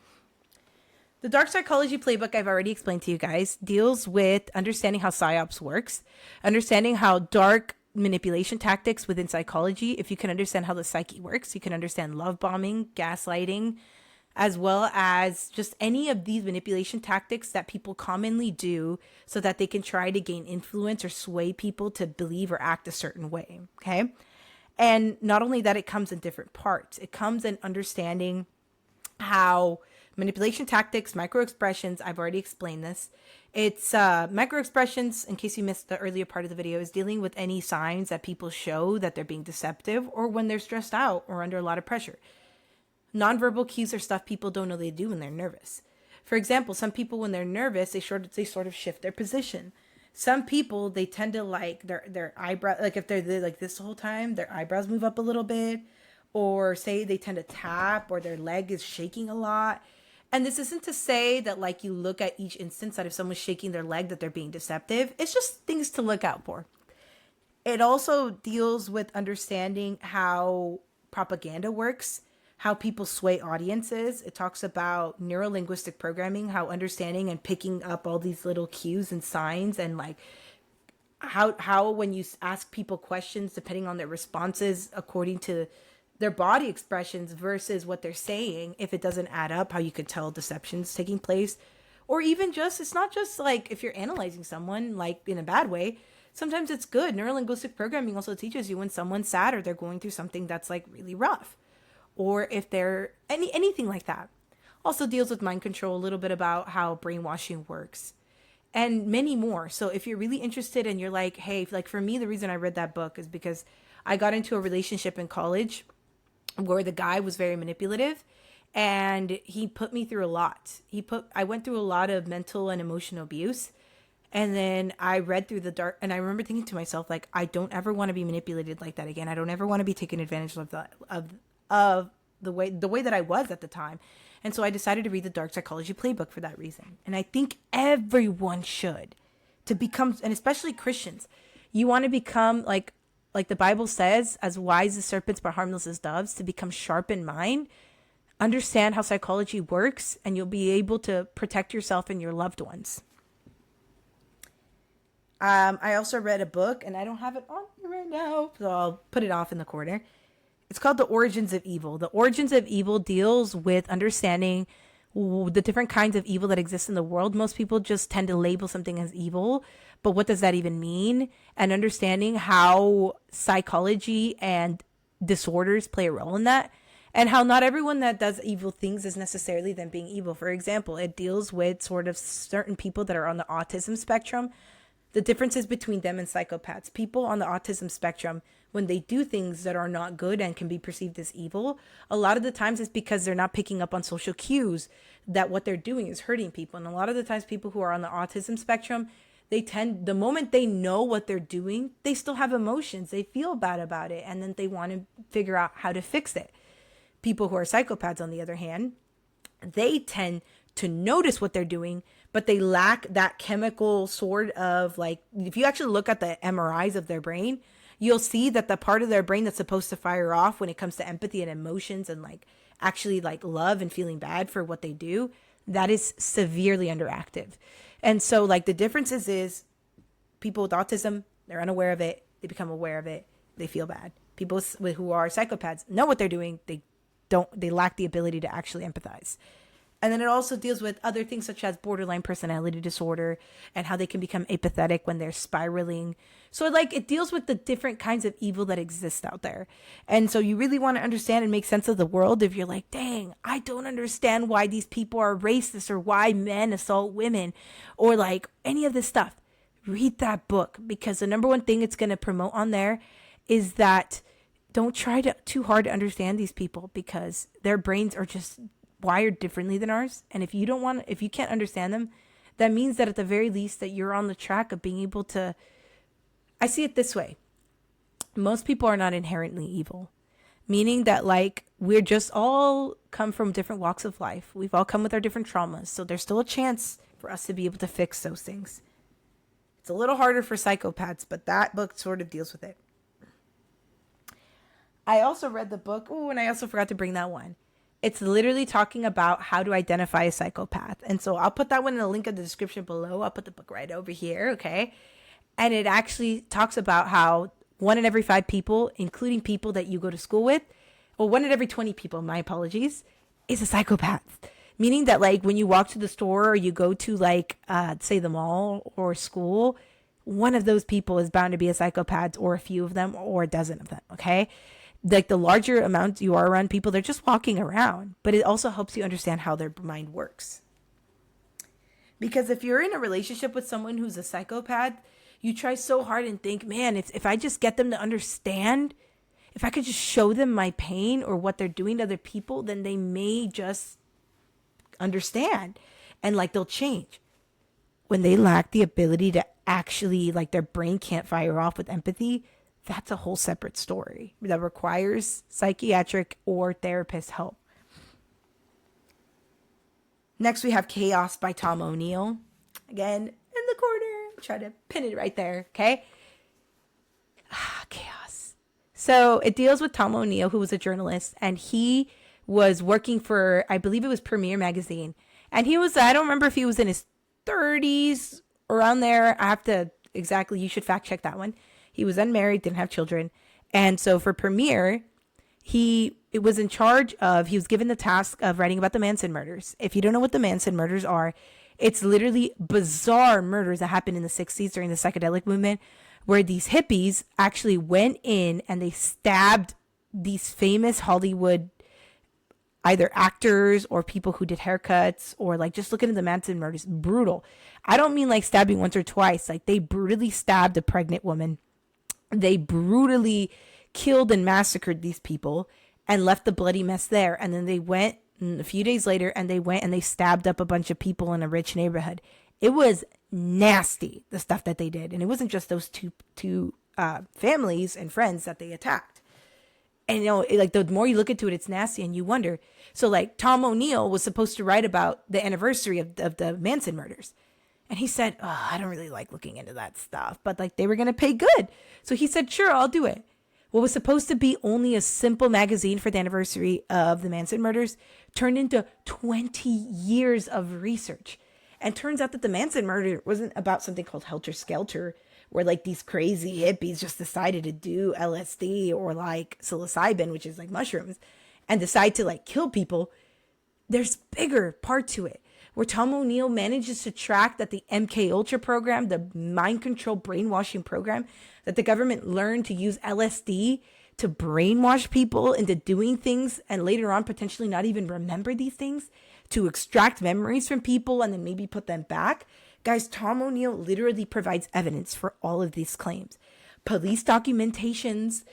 The Dark Psychology Playbook, I've already explained to you guys, deals with understanding how PSYOPs works, understanding how dark manipulation tactics within psychology. If you can understand how the psyche works, you can understand love bombing, gaslighting, as well as just any of these manipulation tactics that people commonly do so that they can try to gain influence or sway people to believe or act a certain way. Okay. And not only that, it comes in different parts. It comes in understanding how manipulation tactics, microexpressions, I've already explained this. It's microexpressions, in case you missed the earlier part of the video, is dealing with any signs that people show that they're being deceptive or when they're stressed out or under a lot of pressure. Nonverbal cues are stuff people don't know they do when they're nervous. For example, some people when they're nervous, they sort of shift their position. Some people, they tend to their eyebrow, if they're like this the whole time, their eyebrows move up a little bit, or say they tend to tap, or their leg is shaking a lot. And this isn't to say that you look at each instance that if someone's shaking their leg that they're being deceptive. It's just things to look out for. It also deals with understanding how propaganda works, how people sway audiences. It talks about neurolinguistic programming, how understanding and picking up all these little cues and signs, and like how when you ask people questions, depending on their responses according to their body expressions versus what they're saying, if it doesn't add up, how you could tell deception's taking place. Or even just, it's not just like if you're analyzing someone like in a bad way. Sometimes it's good. Neurolinguistic programming also teaches you when someone's sad or they're going through something that's like really rough, or if they're anything like that. Also deals with mind control, a little bit about how brainwashing works, and many more. So if you're really interested and you're like, hey, like for me, the reason I read that book is because I got into a relationship in college where the guy was very manipulative, and he put me through a lot. I went through a lot of mental and emotional abuse. And then I read through the dark, and I remember thinking to myself, like, I don't ever want to be manipulated like that again. I don't ever want to be taken advantage of the way that I was at the time. And so I decided to read the Dark Psychology Playbook for that reason. And I think everyone should, to become, and especially Christians, you want to become like the Bible says, as wise as serpents but harmless as doves, to become sharp in mind, understand how psychology works, and you'll be able to protect yourself and your loved ones. I also read a book, and I don't have it on me right now, so I'll put it off in the corner. It's called The Origins of Evil. The Origins of Evil deals with understanding the different kinds of evil that exist in the world. Most people just tend to label something as evil, but what does that even mean? And understanding how psychology and disorders play a role in that, and how not everyone that does evil things is necessarily them being evil. For example, it deals with sort of certain people that are on the autism spectrum, the differences between them and psychopaths. People on the autism spectrum, when they do things that are not good and can be perceived as evil, a lot of the times it's because they're not picking up on social cues that what they're doing is hurting people. And a lot of the times people who are on the autism spectrum, the moment they know what they're doing, they still have emotions. They feel bad about it, and then they want to figure out how to fix it. People who are psychopaths, on the other hand, they tend to notice what they're doing, but they lack that chemical sort of, like, if you actually look at the MRIs of their brain, you'll see that the part of their brain that's supposed to fire off when it comes to empathy and emotions and like actually like love and feeling bad for what they do, that is severely underactive. And so like the differences is people with autism, they're unaware of it, they become aware of it, they feel bad. People who are psychopaths know what they're doing, they lack the ability to actually empathize. And then it also deals with other things such as borderline personality disorder and how they can become apathetic when they're spiraling. So like it deals with the different kinds of evil that exist out there. And so you really want to understand and make sense of the world. If you're like, dang, I don't understand why these people are racist or why men assault women or like any of this stuff, read that book, because the number one thing it's going to promote on there is that don't try too hard to understand these people, because their brains are just wired differently than ours. And if you can't understand them, that means that at the very least that you're on the track of being able to, I see it this way. Most people are not inherently evil, meaning that like we're just all come from different walks of life. We've all come with our different traumas. So there's still a chance for us to be able to fix those things. It's a little harder for psychopaths, but that book sort of deals with it. I also read the book. Oh, and I also forgot to bring that one. It's literally talking about how to identify a psychopath. And so I'll put that one in the link in the description below. I'll put the book right over here, okay? And it actually talks about how 1 in every 5 people, including people that you go to school with, or 1 in every 20 people, my apologies, is a psychopath. Meaning that like when you walk to the store or you go to like, say the mall or school, one of those people is bound to be a psychopath, or a few of them, or a dozen of them, okay? Like the larger amount you are around people, they're just walking around, but it also helps you understand how their mind works. Because if you're in a relationship with someone who's a psychopath, you try so hard and think, man, if I just get them to understand, if I could just show them my pain or what they're doing to other people, then they may just understand and like they'll change. When they lack the ability to actually, like their brain can't fire off with empathy, that's a whole separate story that requires psychiatric or therapist help. Next, we have Chaos by Tom O'Neill. Again, in the corner. Try to pin it right there, okay? Chaos. So it deals with Tom O'Neill, who was a journalist, and he was working for, I believe it was Premiere Magazine. And he was, I don't remember if he was in his 30s, around there. I have to exactly, you should fact check that one. He was unmarried, didn't have children. And so for Premiere, it was in charge of, he was given the task of writing about the Manson murders. If you don't know what the Manson murders are, it's literally bizarre murders that happened in the 60s during the psychedelic movement, where these hippies actually went in and they stabbed these famous Hollywood either actors or people who did haircuts, or like just looking at the Manson murders, brutal. I don't mean like stabbing once or twice. Like they brutally stabbed a pregnant woman. They brutally killed and massacred these people and left the bloody mess there. And then they went a few days later and they stabbed up a bunch of people in a rich neighborhood. It was nasty, the stuff that they did. And it wasn't just those two families and friends that they attacked. And, like the more you look into it, it's nasty and you wonder. So like Tom O'Neill was supposed to write about the anniversary of the Manson murders. And he said, I don't really like looking into that stuff, but like they were going to pay good. So he said, sure, I'll do it. What was supposed to be only a simple magazine for the anniversary of the Manson murders turned into 20 years of research. And turns out that the Manson murder wasn't about something called Helter Skelter, where like these crazy hippies just decided to do LSD or like psilocybin, which is like mushrooms, and decide to like kill people. There's bigger part to it, where Tom O'Neill manages to track that the MK Ultra program, the mind control brainwashing program, that the government learned to use LSD to brainwash people into doing things and later on potentially not even remember these things, to extract memories from people and then maybe put them back. Guys, Tom O'Neill literally provides evidence for all of these claims. Police documentations,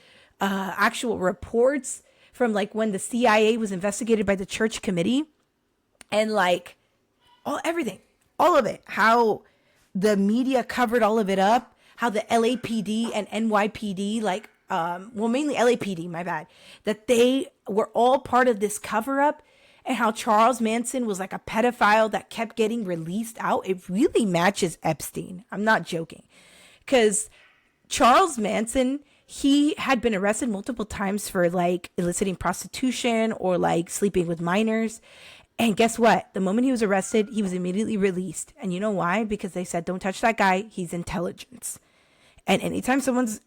actual reports from like when the CIA was investigated by the Church Committee, and like everything, all of it, how the media covered all of it up, how the LAPD and NYPD, mainly LAPD, my bad, that they were all part of this cover up, and how Charles Manson was like a pedophile that kept getting released out. It really matches Epstein. I'm not joking. Because Charles Manson, he had been arrested multiple times for like eliciting prostitution or like sleeping with minors. And guess what? The moment he was arrested, he was immediately released. And you know why? Because they said, don't touch that guy. He's intelligence. And anytime someone's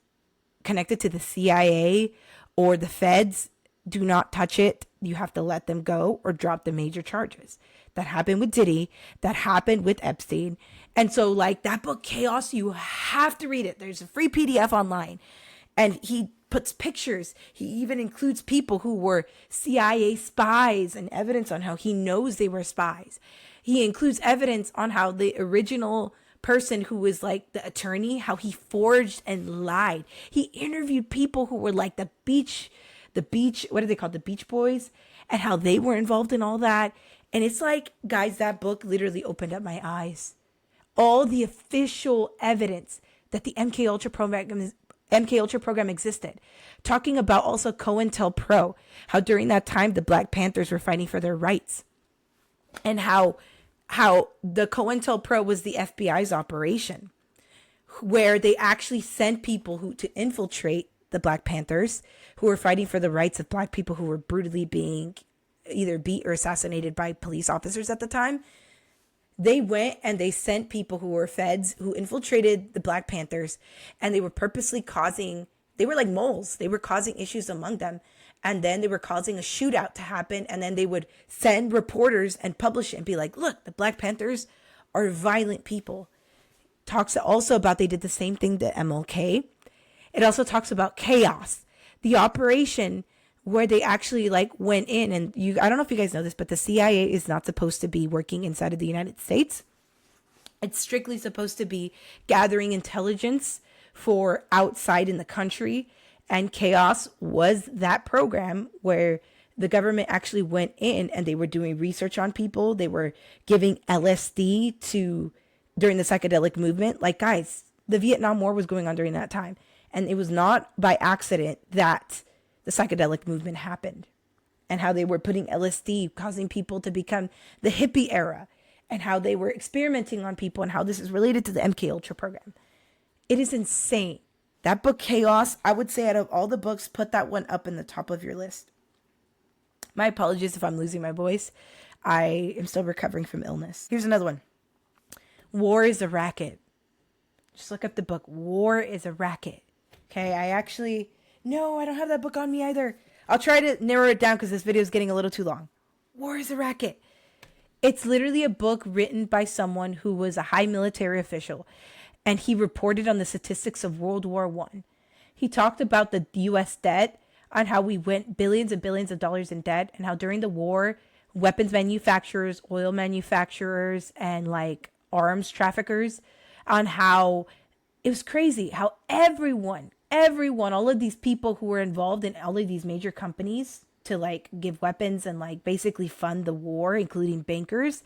connected to the CIA or the feds, do not touch it. You have to let them go or drop the major charges. That happened with Diddy. That happened with Epstein. And so like that book, Chaos, you have to read it. There's a free PDF online. And he puts pictures. He even includes people who were CIA spies and evidence on how he knows they were spies. He includes evidence on how the original person who was like the attorney, how he forged and lied. He interviewed people who were like the beach, what are they called? The Beach Boys, and how they were involved in all that. And it's like, guys, that book literally opened up my eyes. All the official evidence that the MK Ultra program existed. Talking about also COINTELPRO, how during that time the Black Panthers were fighting for their rights. And how the COINTELPRO was the FBI's operation, where they actually sent people to infiltrate the Black Panthers, who were fighting for the rights of Black people who were brutally being either beat or assassinated by police officers at the time. They went and they sent people who were feds who infiltrated the Black Panthers, and they were purposely they were like moles. They were causing issues among them. And then they were causing a shootout to happen. And then they would send reporters and publish it and be like, look, the Black Panthers are violent people. Talks also about they did the same thing to MLK. It also talks about Chaos, the operation where they actually like went in, and I don't know if you guys know this, but the CIA is not supposed to be working inside of the United States. It's strictly supposed to be gathering intelligence for outside in the country. And Chaos was that program where the government actually went in and they were doing research on people. They were giving LSD during the psychedelic movement. Like, guys, the Vietnam War was going on during that time. And it was not by accident that the psychedelic movement happened, and how they were putting LSD, causing people to become the hippie era, and how they were experimenting on people, and how this is related to the MK Ultra program. It is insane. That book, Chaos, I would say out of all the books, put that one up in the top of your list. My apologies if I'm losing my voice. I am still recovering from illness. Here's another one. War is a racket. Just look up the book. War is a racket. Okay, no, I don't have that book on me either. I'll try to narrow it down because this video is getting a little too long. War is a racket. It's literally a book written by someone who was a high military official, and he reported on the statistics of World War I. He talked about the U.S. debt, on how we went billions and billions of dollars in debt, and how during the war, weapons manufacturers, oil manufacturers, and like arms traffickers, on how it was crazy how everyone, all of these people who were involved in all of these major companies to like give weapons and like basically fund the war, including bankers,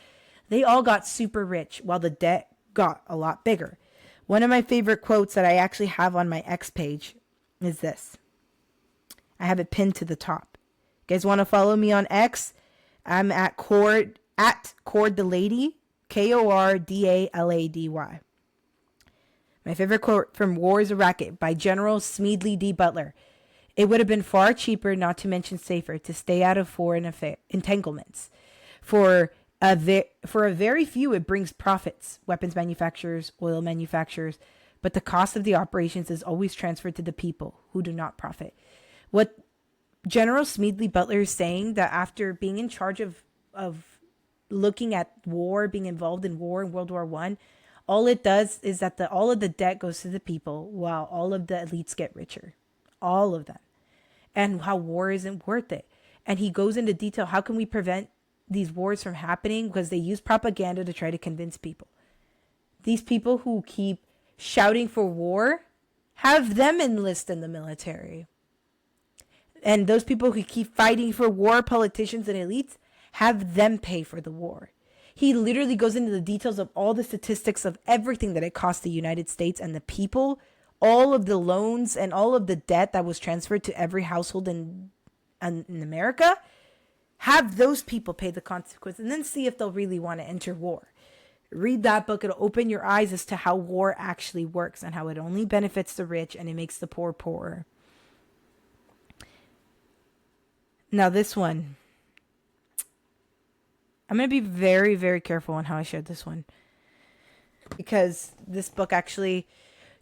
they all got super rich while the debt got a lot bigger. One of my favorite quotes that I actually have on my X page is this. I have it pinned to the top. You guys want to follow me on X? I'm at Cord the Lady, Kordalady. My favorite quote from War is a Racket by General Smedley D. Butler. It would have been far cheaper, not to mention safer, to stay out of foreign entanglements. For a very few, it brings profits. Weapons manufacturers, oil manufacturers. But the cost of the operations is always transferred to the people who do not profit. What General Smedley Butler is saying, that after being in charge of looking at war, being involved in war in World War I, all it does is that all of the debt goes to the people while all of the elites get richer. All of them. And how war isn't worth it. And he goes into detail, how can we prevent these wars from happening? Because they use propaganda to try to convince people. These people who keep shouting for war, have them enlist in the military. And those people who keep fighting for war, politicians and elites, have them pay for the war. He literally goes into the details of all the statistics of everything that it cost the United States and the people, all of the loans and all of the debt that was transferred to every household in America. Have those people pay the consequence and then see if they'll really want to enter war. Read that book. It'll open your eyes as to how war actually works and how it only benefits the rich and it makes the poor poorer. Now this one, I'm going to be very, very careful on how I share this one. Because this book actually,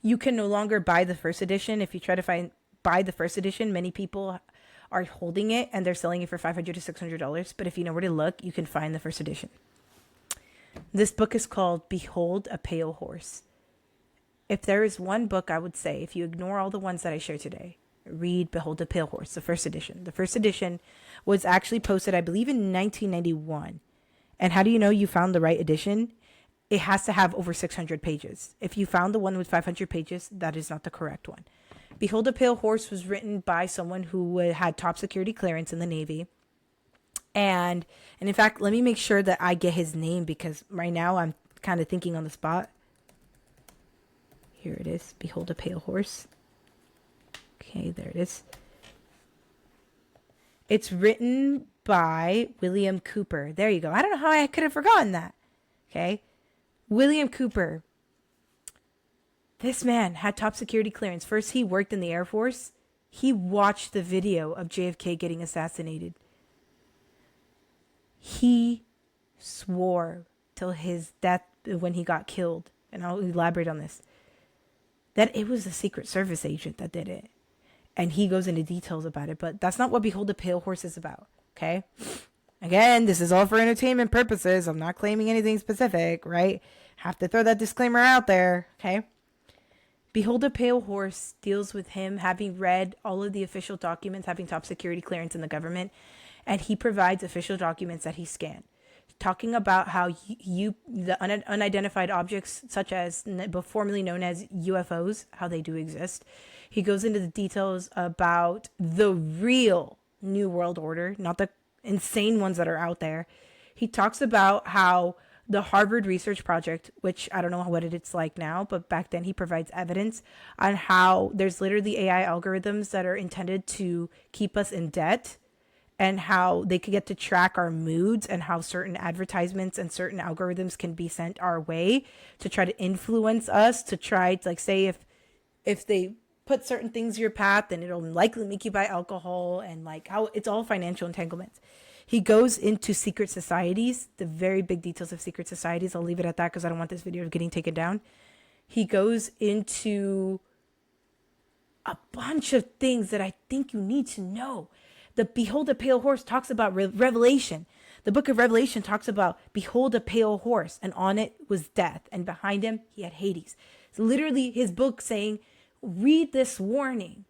you can no longer buy the first edition. If you try to buy the first edition, many people are holding it and they're selling it for $500 to $600. But if you know where to look, you can find the first edition. This book is called Behold a Pale Horse. If there is one book I would say, if you ignore all the ones that I share today, read Behold a Pale Horse, the first edition. The first edition was actually posted, I believe, in 1991. And how do you know you found the right edition? It has to have over 600 pages. If you found the one with 500 pages, that is not the correct one. Behold a Pale Horse was written by someone who had top security clearance in the Navy. And in fact, let me make sure that I get his name because right now I'm kind of thinking on the spot. Here it is. Behold a Pale Horse. Okay, there it is. It's written by William Cooper. There you go. I don't know how I could have forgotten that. Okay. William Cooper. This man had top security clearance. First, he worked in the Air Force. He watched the video of JFK getting assassinated. He swore till his death when he got killed, and I'll elaborate on this, that it was a Secret Service agent that did it. And he goes into details about it, but that's not what Behold a Pale Horse is about, okay? Again, this is all for entertainment purposes. I'm not claiming anything specific, right? Have to throw that disclaimer out there, okay? Behold a Pale Horse deals with him having read all of the official documents, having top security clearance in the government, and he provides official documents that he scanned, talking about how the unidentified objects, such as formerly known as UFOs, how they do exist. He goes into the details about the real New World Order, not the insane ones that are out there. He talks about how the Harvard Research Project, which I don't know what it's like now, but back then he provides evidence on how there's literally AI algorithms that are intended to keep us in debt, and how they could get to track our moods, and how certain advertisements and certain algorithms can be sent our way to try to influence us, to try to, like, say if they put certain things in your path, and it'll likely make you buy alcohol, and like how it's all financial entanglements. He goes into secret societies, the very big details of secret societies. I'll leave it at that because I don't want this video getting taken down. He goes into a bunch of things that I think you need to know. The Behold a Pale Horse talks about Revelation. The book of Revelation talks about behold a pale horse, and on it was death, and behind him he had Hades. It's literally his book saying, read this warning,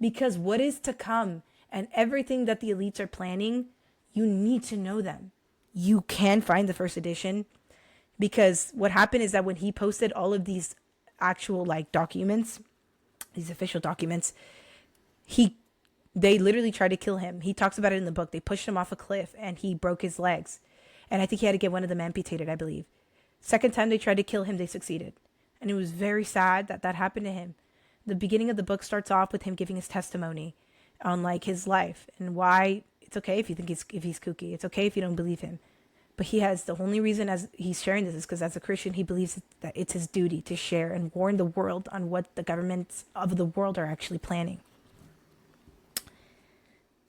because what is to come and everything that the elites are planning, you need to know them. You can find the first edition, because what happened is that when he posted all of these actual like documents, these official documents, they literally tried to kill him. He talks about it in the book. They pushed him off a cliff and he broke his legs. And I think he had to get one of them amputated, I believe. Second time they tried to kill him, they succeeded. And it was very sad that that happened to him. The beginning of the book starts off with him giving his testimony on like his life and why it's okay if you think he's kooky. It's okay if you don't believe him. But he has, the only reason as he's sharing this is because as a Christian, he believes that it's his duty to share and warn the world on what the governments of the world are actually planning.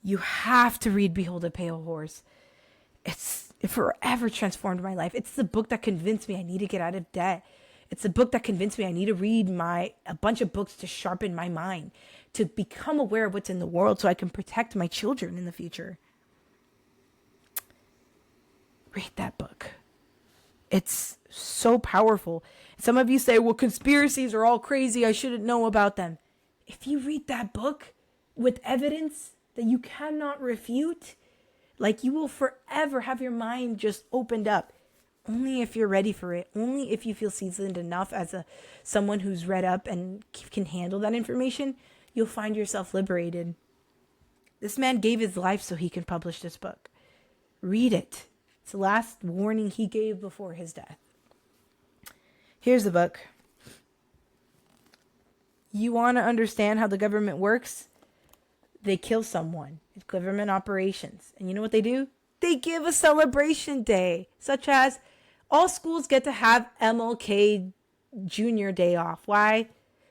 You have to read Behold a Pale Horse. It forever transformed my life. It's the book that convinced me I need to get out of debt. It's the book that convinced me I need to read a bunch of books to sharpen my mind, to become aware of what's in the world so I can protect my children in the future. Read that book. It's so powerful. Some of you say, well, conspiracies are all crazy. I shouldn't know about them. If you read that book with evidence that you cannot refute, like, you will forever have your mind just opened up. Only if you're ready for it. Only if you feel seasoned enough as someone who's read up and can handle that information, you'll find yourself liberated. This man gave his life so he can publish this book. Read it. It's the last warning he gave before his death. Here's the book. You want to understand how the government works? They kill someone. It's government operations. And you know what they do? They give a celebration day, such as all schools get to have MLK Jr. Day off. Why?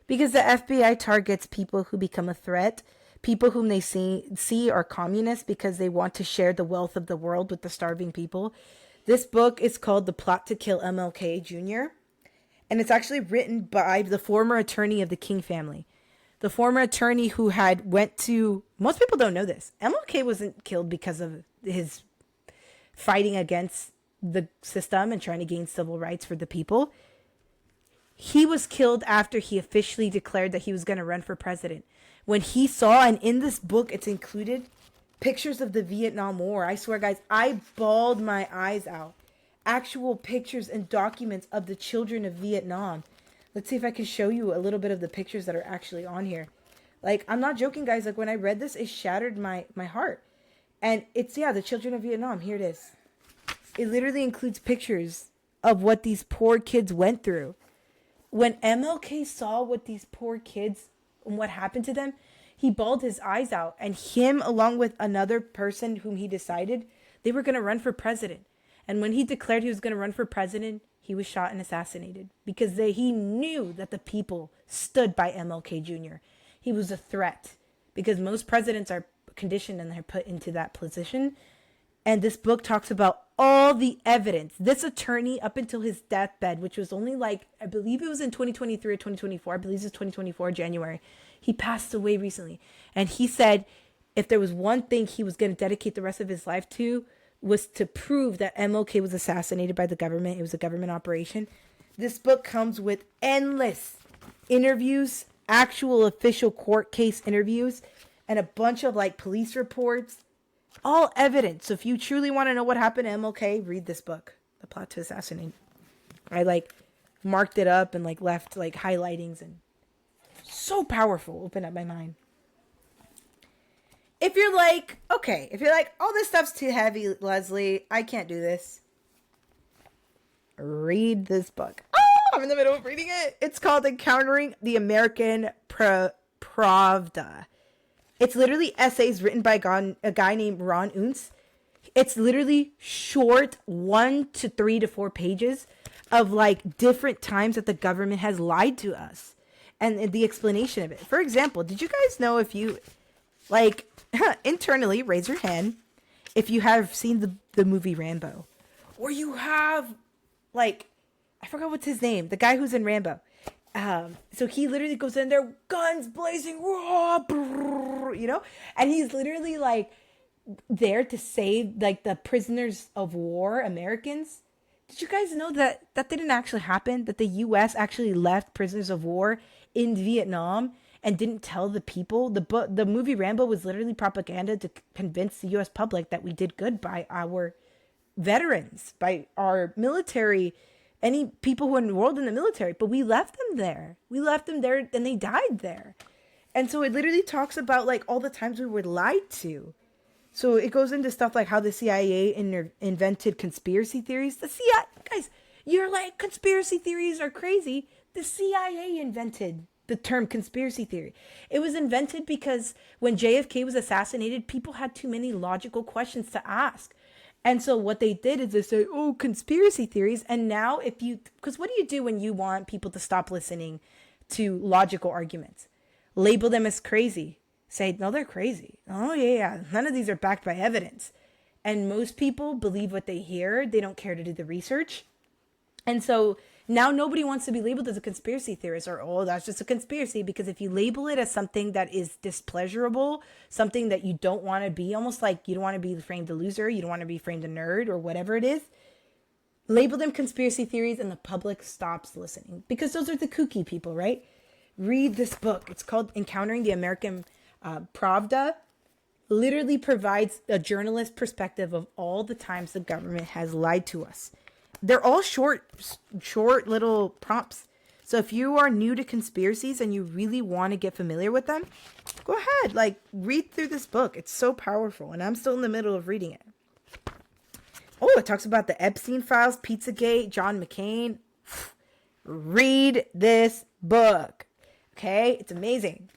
Because the FBI targets people who become a threat, people whom they see are communists because they want to share the wealth of the world with the starving people. This book is called The Plot to Kill MLK Jr., and it's actually written by the former attorney of the King family. The former attorney who most people don't know this. MLK wasn't killed because of his fighting against the system and trying to gain civil rights for the people. He was killed after he officially declared that he was going to run for president. When he saw, and in this book it's included, pictures of the Vietnam War. I swear, guys, I bawled my eyes out. Actual pictures and documents of the children of Vietnam. Let's see if I can show you a little bit of the pictures that are actually on here. Like, I'm not joking, guys. Like, when I read this, it shattered my heart. And it's, the children of Vietnam. Here it is. It literally includes pictures of what these poor kids went through. When MLK saw what these poor kids and what happened to them, he bawled his eyes out. And him, along with another person whom he decided, they were going to run for president. And when he declared he was going to run for president, he was shot and assassinated because he knew that the people stood by MLK Jr. He was a threat because most presidents are conditioned and they're put into that position. And this book talks about all the evidence. This attorney, up until his deathbed, which was only I believe it was in 2023 or 2024. I believe it was 2024, January. He passed away recently. And he said if there was one thing he was going to dedicate the rest of his life to, was to prove that MLK was assassinated by the government. It was a government operation. This book comes with endless interviews, actual official court case interviews, and a bunch of police reports, all evidence. So if you truly want to know what happened to MLK, read this book, The Plot to Assassinate. I marked it up and left highlightings, and so powerful. Open up my mind. If you're oh, this stuff's too heavy, Leslie, I can't do this, read this book. Oh, I'm in the middle of reading it. It's called Encountering the American Pravda. It's literally essays written by a guy named Ron Unz. It's literally short, 1 to 3 to 4 pages of different times that the government has lied to us. and the explanation of it. For example, did you guys know, if you like internally raise your hand if you have seen the movie Rambo, or you have, like, I forgot what's his name, the guy who's in Rambo. So he literally goes in there, guns blazing, you know, and he's literally like there to save like the prisoners of war Americans. Did you guys know that that didn't actually happen? That the U.S. actually left prisoners of war in Vietnam and didn't tell the people? The movie Rambo was literally propaganda to convince the U.S. public that we did good by our veterans, by our military, any people who enrolled in the military. But we left them there. We left them there and they died there. And so it literally talks about like all the times we were lied to. So it goes into stuff like how the CIA invented conspiracy theories. The CIA, guys, you're like, conspiracy theories are crazy. The CIA invented the term conspiracy theory. It was invented because when JFK was assassinated, people had too many logical questions to ask. And so what they did is they say, oh, conspiracy theories. And now because what do you do when you want people to stop listening to logical arguments? Label them as crazy. Say, no, they're crazy. Oh, yeah. None of these are backed by evidence. And most people believe what they hear. They don't care to do the research. And so now nobody wants to be labeled as a conspiracy theorist, or, oh, that's just a conspiracy. Because if you label it as something that is displeasurable, something that you don't want to be, almost like you don't want to be framed a loser, you don't want to be framed a nerd, or whatever it is, label them conspiracy theories and the public stops listening. Because those are the kooky people, right? Read this book. It's called Encountering the American Pravda. Literally provides a journalist perspective of all the times the government has lied to us. They're all short little prompts. So if you are new to conspiracies and you really want to get familiar with them, go ahead, like, read through this book. It's so powerful, and I'm still in the middle of reading it. Oh, it talks about the Epstein files, Pizzagate, John McCain. Read this book. Okay? It's amazing.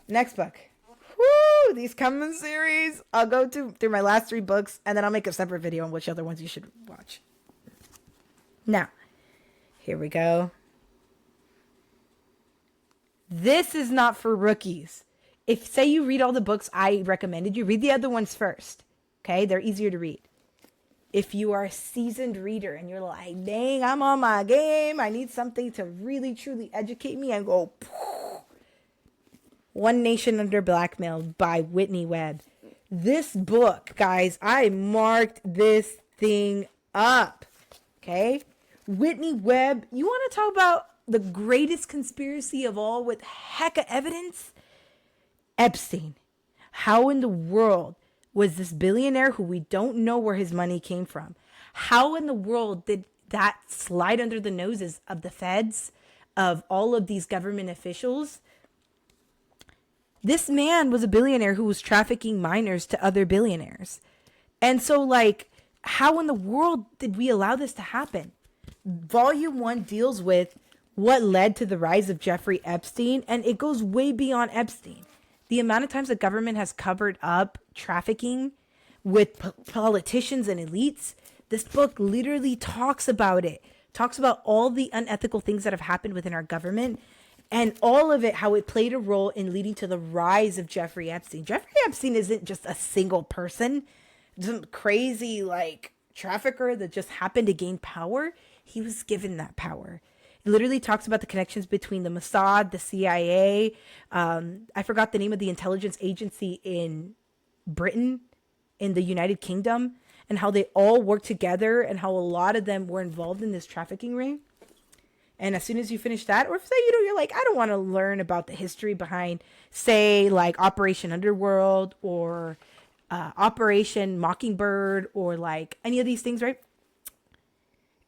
Next book. Woo! These coming series. I'll go through my last 3 books, and then I'll make a separate video on which other ones you should watch. Now, here we go. This is not for rookies. If, say, you read all the books I recommended, you read the other ones first. Okay? They're easier to read. If you are a seasoned reader and you're like, dang, I'm on my game, I need something to really, truly educate me, and go, One Nation Under Blackmail by Whitney Webb. This book, guys, I marked this thing up. Okay? Whitney Webb, you want to talk about the greatest conspiracy of all with heck of evidence? Epstein. How in the world was this billionaire, who we don't know where his money came from, how in the world did that slide under the noses of the feds, of all of these government officials? This man was a billionaire who was trafficking minors to other billionaires. And so, like, how in the world did we allow this to happen? Volume 1 deals with what led to the rise of Jeffrey Epstein, and it goes way beyond Epstein. The amount of times the government has covered up trafficking with politicians and elites, this book literally talks about it. Talks about all the unethical things that have happened within our government, and all of it, how it played a role in leading to the rise of Jeffrey Epstein. Jeffrey Epstein isn't just a single person, some crazy, like, trafficker that just happened to gain power. He was given that power. It literally talks about the connections between the Mossad, the CIA. I forgot the name of the intelligence agency in Britain, in the United Kingdom, and how they all work together, and how a lot of them were involved in this trafficking ring. And as soon as you finish that, or if, say, you're like, I don't want to learn about the history behind, say, like Operation Underworld, or Operation Mockingbird, or like any of these things, right?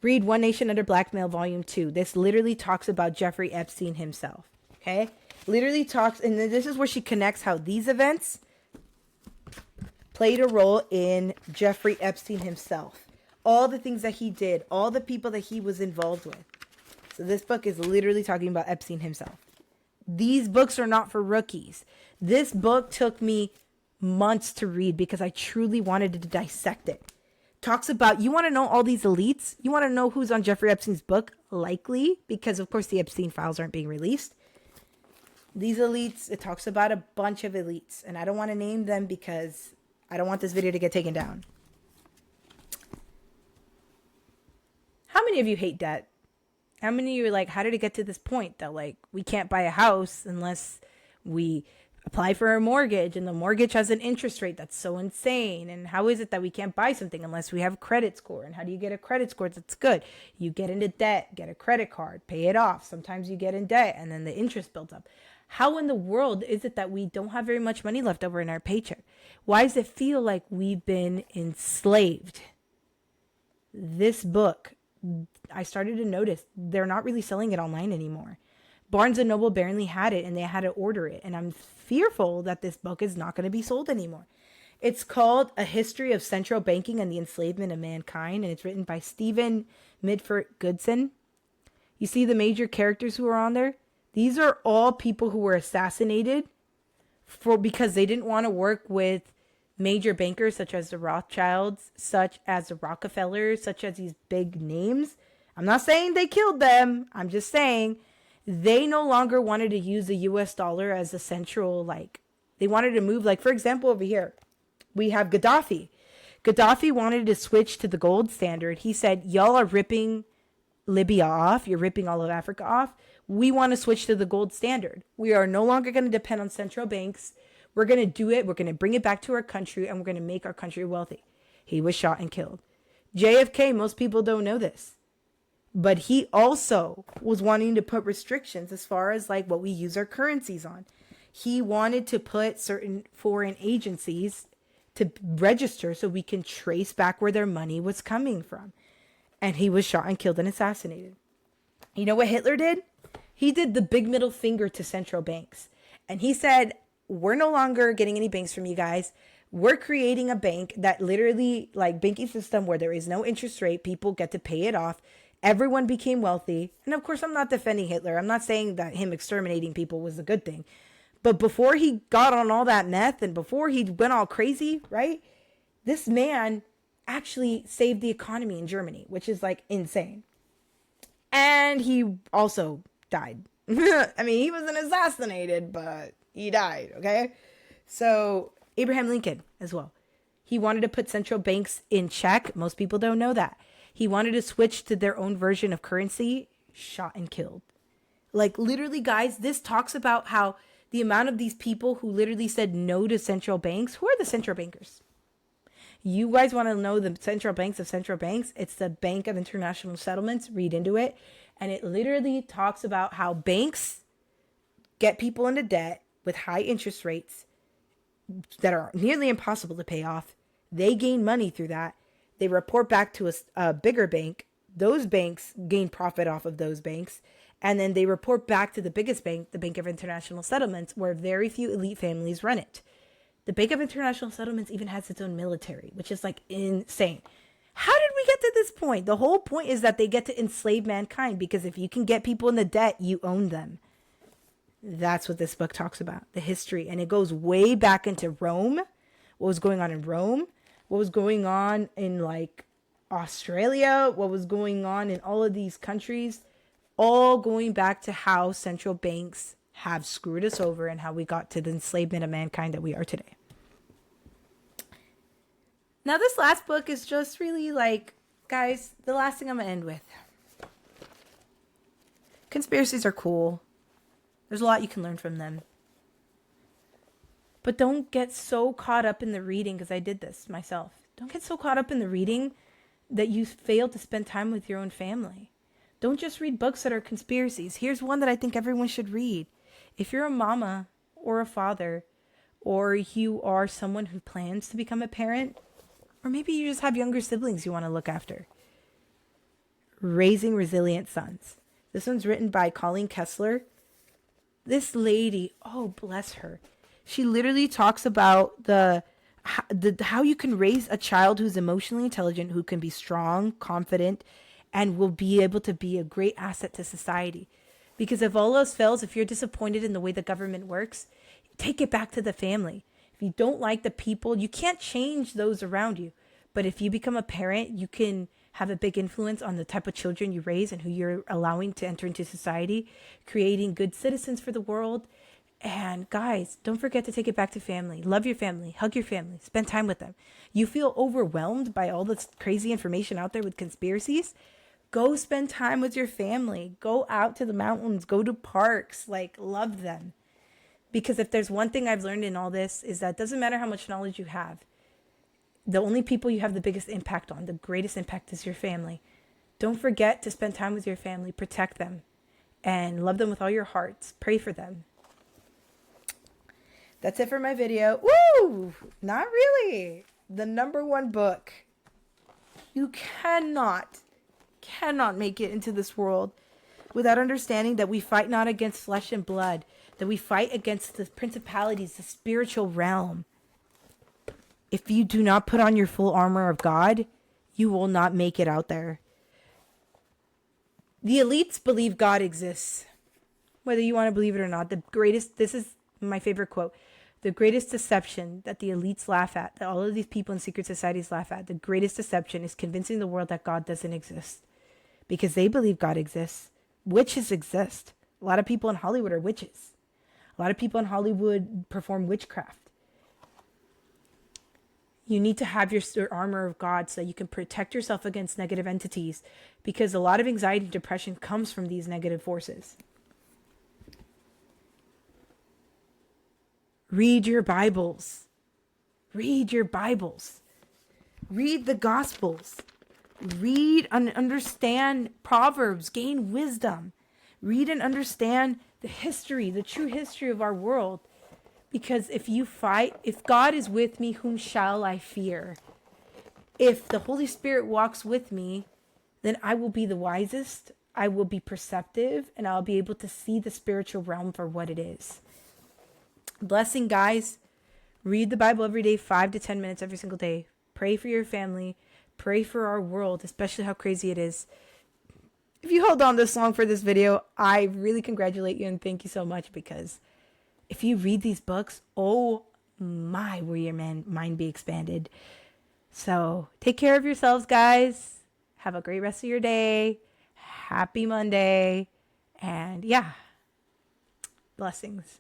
Read One Nation Under Blackmail Volume 2. This literally talks about Jeffrey Epstein himself. Okay? Literally talks, and this is where she connects how these events played a role in Jeffrey Epstein himself. All the things that he did, all the people that he was involved with. So this book is literally talking about Epstein himself. These books are not for rookies. This book took me months to read because I truly wanted to dissect it. Talks about, you want to know all these elites? You want to know who's on Jeffrey Epstein's book? Likely, because of course the Epstein files aren't being released. These elites, it talks about a bunch of elites, and I don't want to name them because I don't want this video to get taken down. How many of you hate debt? How many of you are like, how did it get to this point that like we can't buy a house unless we apply for a mortgage, and the mortgage has an interest rate that's so insane? And how is it that we can't buy something unless we have a credit score? And how do you get a credit score that's good? You get into debt, get a credit card, pay it off. Sometimes you get in debt and then the interest builds up. How in the world is it that we don't have very much money left over in our paycheck? Why does it feel like we've been enslaved? This book, I started to notice they're not really selling it online anymore. Barnes & Noble barely had it, and they had to order it. And I'm fearful that this book is not going to be sold anymore. It's called A History of Central Banking and the Enslavement of Mankind, and it's written by Stephen Midford Goodson. You see the major characters who are on there? These are all people who were assassinated because they didn't want to work with major bankers such as the Rothschilds, such as the Rockefellers, such as these big names. I'm not saying they killed them. I'm just saying they no longer wanted to use the US dollar as the central, like, they wanted to move, like, for example, over here, we have Gaddafi. Gaddafi wanted to switch to the gold standard. He said, y'all are ripping Libya off. You're ripping all of Africa off. We want to switch to the gold standard. We are no longer going to depend on central banks. We're going to do it. We're going to bring it back to our country, and we're going to make our country wealthy. He was shot and killed. JFK, most people don't know this, but he also was wanting to put restrictions as far as like what we use our currencies on. He wanted to put certain foreign agencies to register so we can trace back where their money was coming from. And he was shot and killed and assassinated. You know what Hitler did? He did the big middle finger to central banks. And he said, we're no longer getting any banks from you guys. We're creating a bank that literally, like, banking system where there is no interest rate. People get to pay it off. Everyone became wealthy. And of course, I'm not defending Hitler. I'm not saying that him exterminating people was a good thing. But before he got on all that meth and before he went all crazy, right? This man actually saved the economy in Germany, which is like insane. And he also died. I mean, he wasn't assassinated, but he died, okay? So Abraham Lincoln as well. He wanted to put central banks in check. Most people don't know that. He wanted to switch to their own version of currency, shot and killed. Like, literally, guys, this talks about how the amount of these people who literally said no to central banks. Who are the central bankers? You guys want to know the central banks of central banks? It's the Bank of International Settlements. Read into it. And it literally talks about how banks get people into debt with high interest rates that are nearly impossible to pay off. They gain money through that. They report back to a bigger bank. Those banks gain profit off of those banks. And then they report back to the biggest bank, the Bank of International Settlements, where very few elite families run it. The Bank of International Settlements even has its own military, which is like insane. How did we get to this point? The whole point is that they get to enslave mankind, because if you can get people in the debt, you own them. That's what this book talks about, the history. And it goes way back into Rome, what was going on in Rome, what was going on in like Australia, what was going on in all of these countries, all going back to how central banks have screwed us over and how we got to the enslavement of mankind that we are today. Now, this last book is just really like, guys, the last thing I'm going to end with. Conspiracies are cool. There's a lot you can learn from them. But don't get so caught up in the reading, because I did this myself. Don't get so caught up in the reading that you fail to spend time with your own family. Don't just read books that are conspiracies. Here's one that I think everyone should read. If you're a mama or a father, or you are someone who plans to become a parent, or maybe you just have younger siblings you want to look after. Raising Resilient Sons. This one's written by Colleen Kessler. This lady, oh, bless her. She literally talks about the how you can raise a child who's emotionally intelligent, who can be strong, confident, and will be able to be a great asset to society. Because if all else fails, if you're disappointed in the way the government works, take it back to the family. If you don't like the people, you can't change those around you. But if you become a parent, you can have a big influence on the type of children you raise and who you're allowing to enter into society, creating good citizens for the world, And guys, don't forget to take it back to family. Love your family, hug your family, spend time with them. You feel overwhelmed by all this crazy information out there with conspiracies? Go spend time with your family. Go out to the mountains, go to parks, like love them. Because if there's one thing I've learned in all this is that it doesn't matter how much knowledge you have. The only people you have the biggest impact on, the greatest impact is your family. Don't forget to spend time with your family, protect them, and love them with all your hearts. Pray for them. That's it for my video. Woo! Not really. The #1 book. You cannot make it into this world without understanding that we fight not against flesh and blood, that we fight against the principalities, the spiritual realm. If you do not put on your full armor of God, you will not make it out there. The elites believe God exists. Whether you want to believe it or not, this is my favorite quote. The greatest deception that the elites laugh at, that all of these people in secret societies laugh at, the greatest deception is convincing the world that God doesn't exist. Because they believe God exists. Witches exist. A lot of people in Hollywood are witches. A lot of people in Hollywood perform witchcraft. You need to have your armor of God so you can protect yourself against negative entities, because a lot of anxiety and depression comes from these negative forces. Read your Bibles. Read your Bibles. Read the Gospels. Read and understand Proverbs. Gain wisdom. Read and understand the history, the true history of our world. Because if God is with me, whom shall I fear? If the Holy Spirit walks with me, then I will be the wisest, I will be perceptive, and I'll be able to see the spiritual realm for what it is. Blessing, guys. Read the Bible every day, 5 to 10 minutes every single day. Pray for your family. Pray for our world, especially how crazy it is. If you held on this long for this video, I really congratulate you and thank you so much, because if you read these books, oh my, will your mind be expanded. So take care of yourselves, guys. Have a great rest of your day. Happy Monday. And yeah, blessings.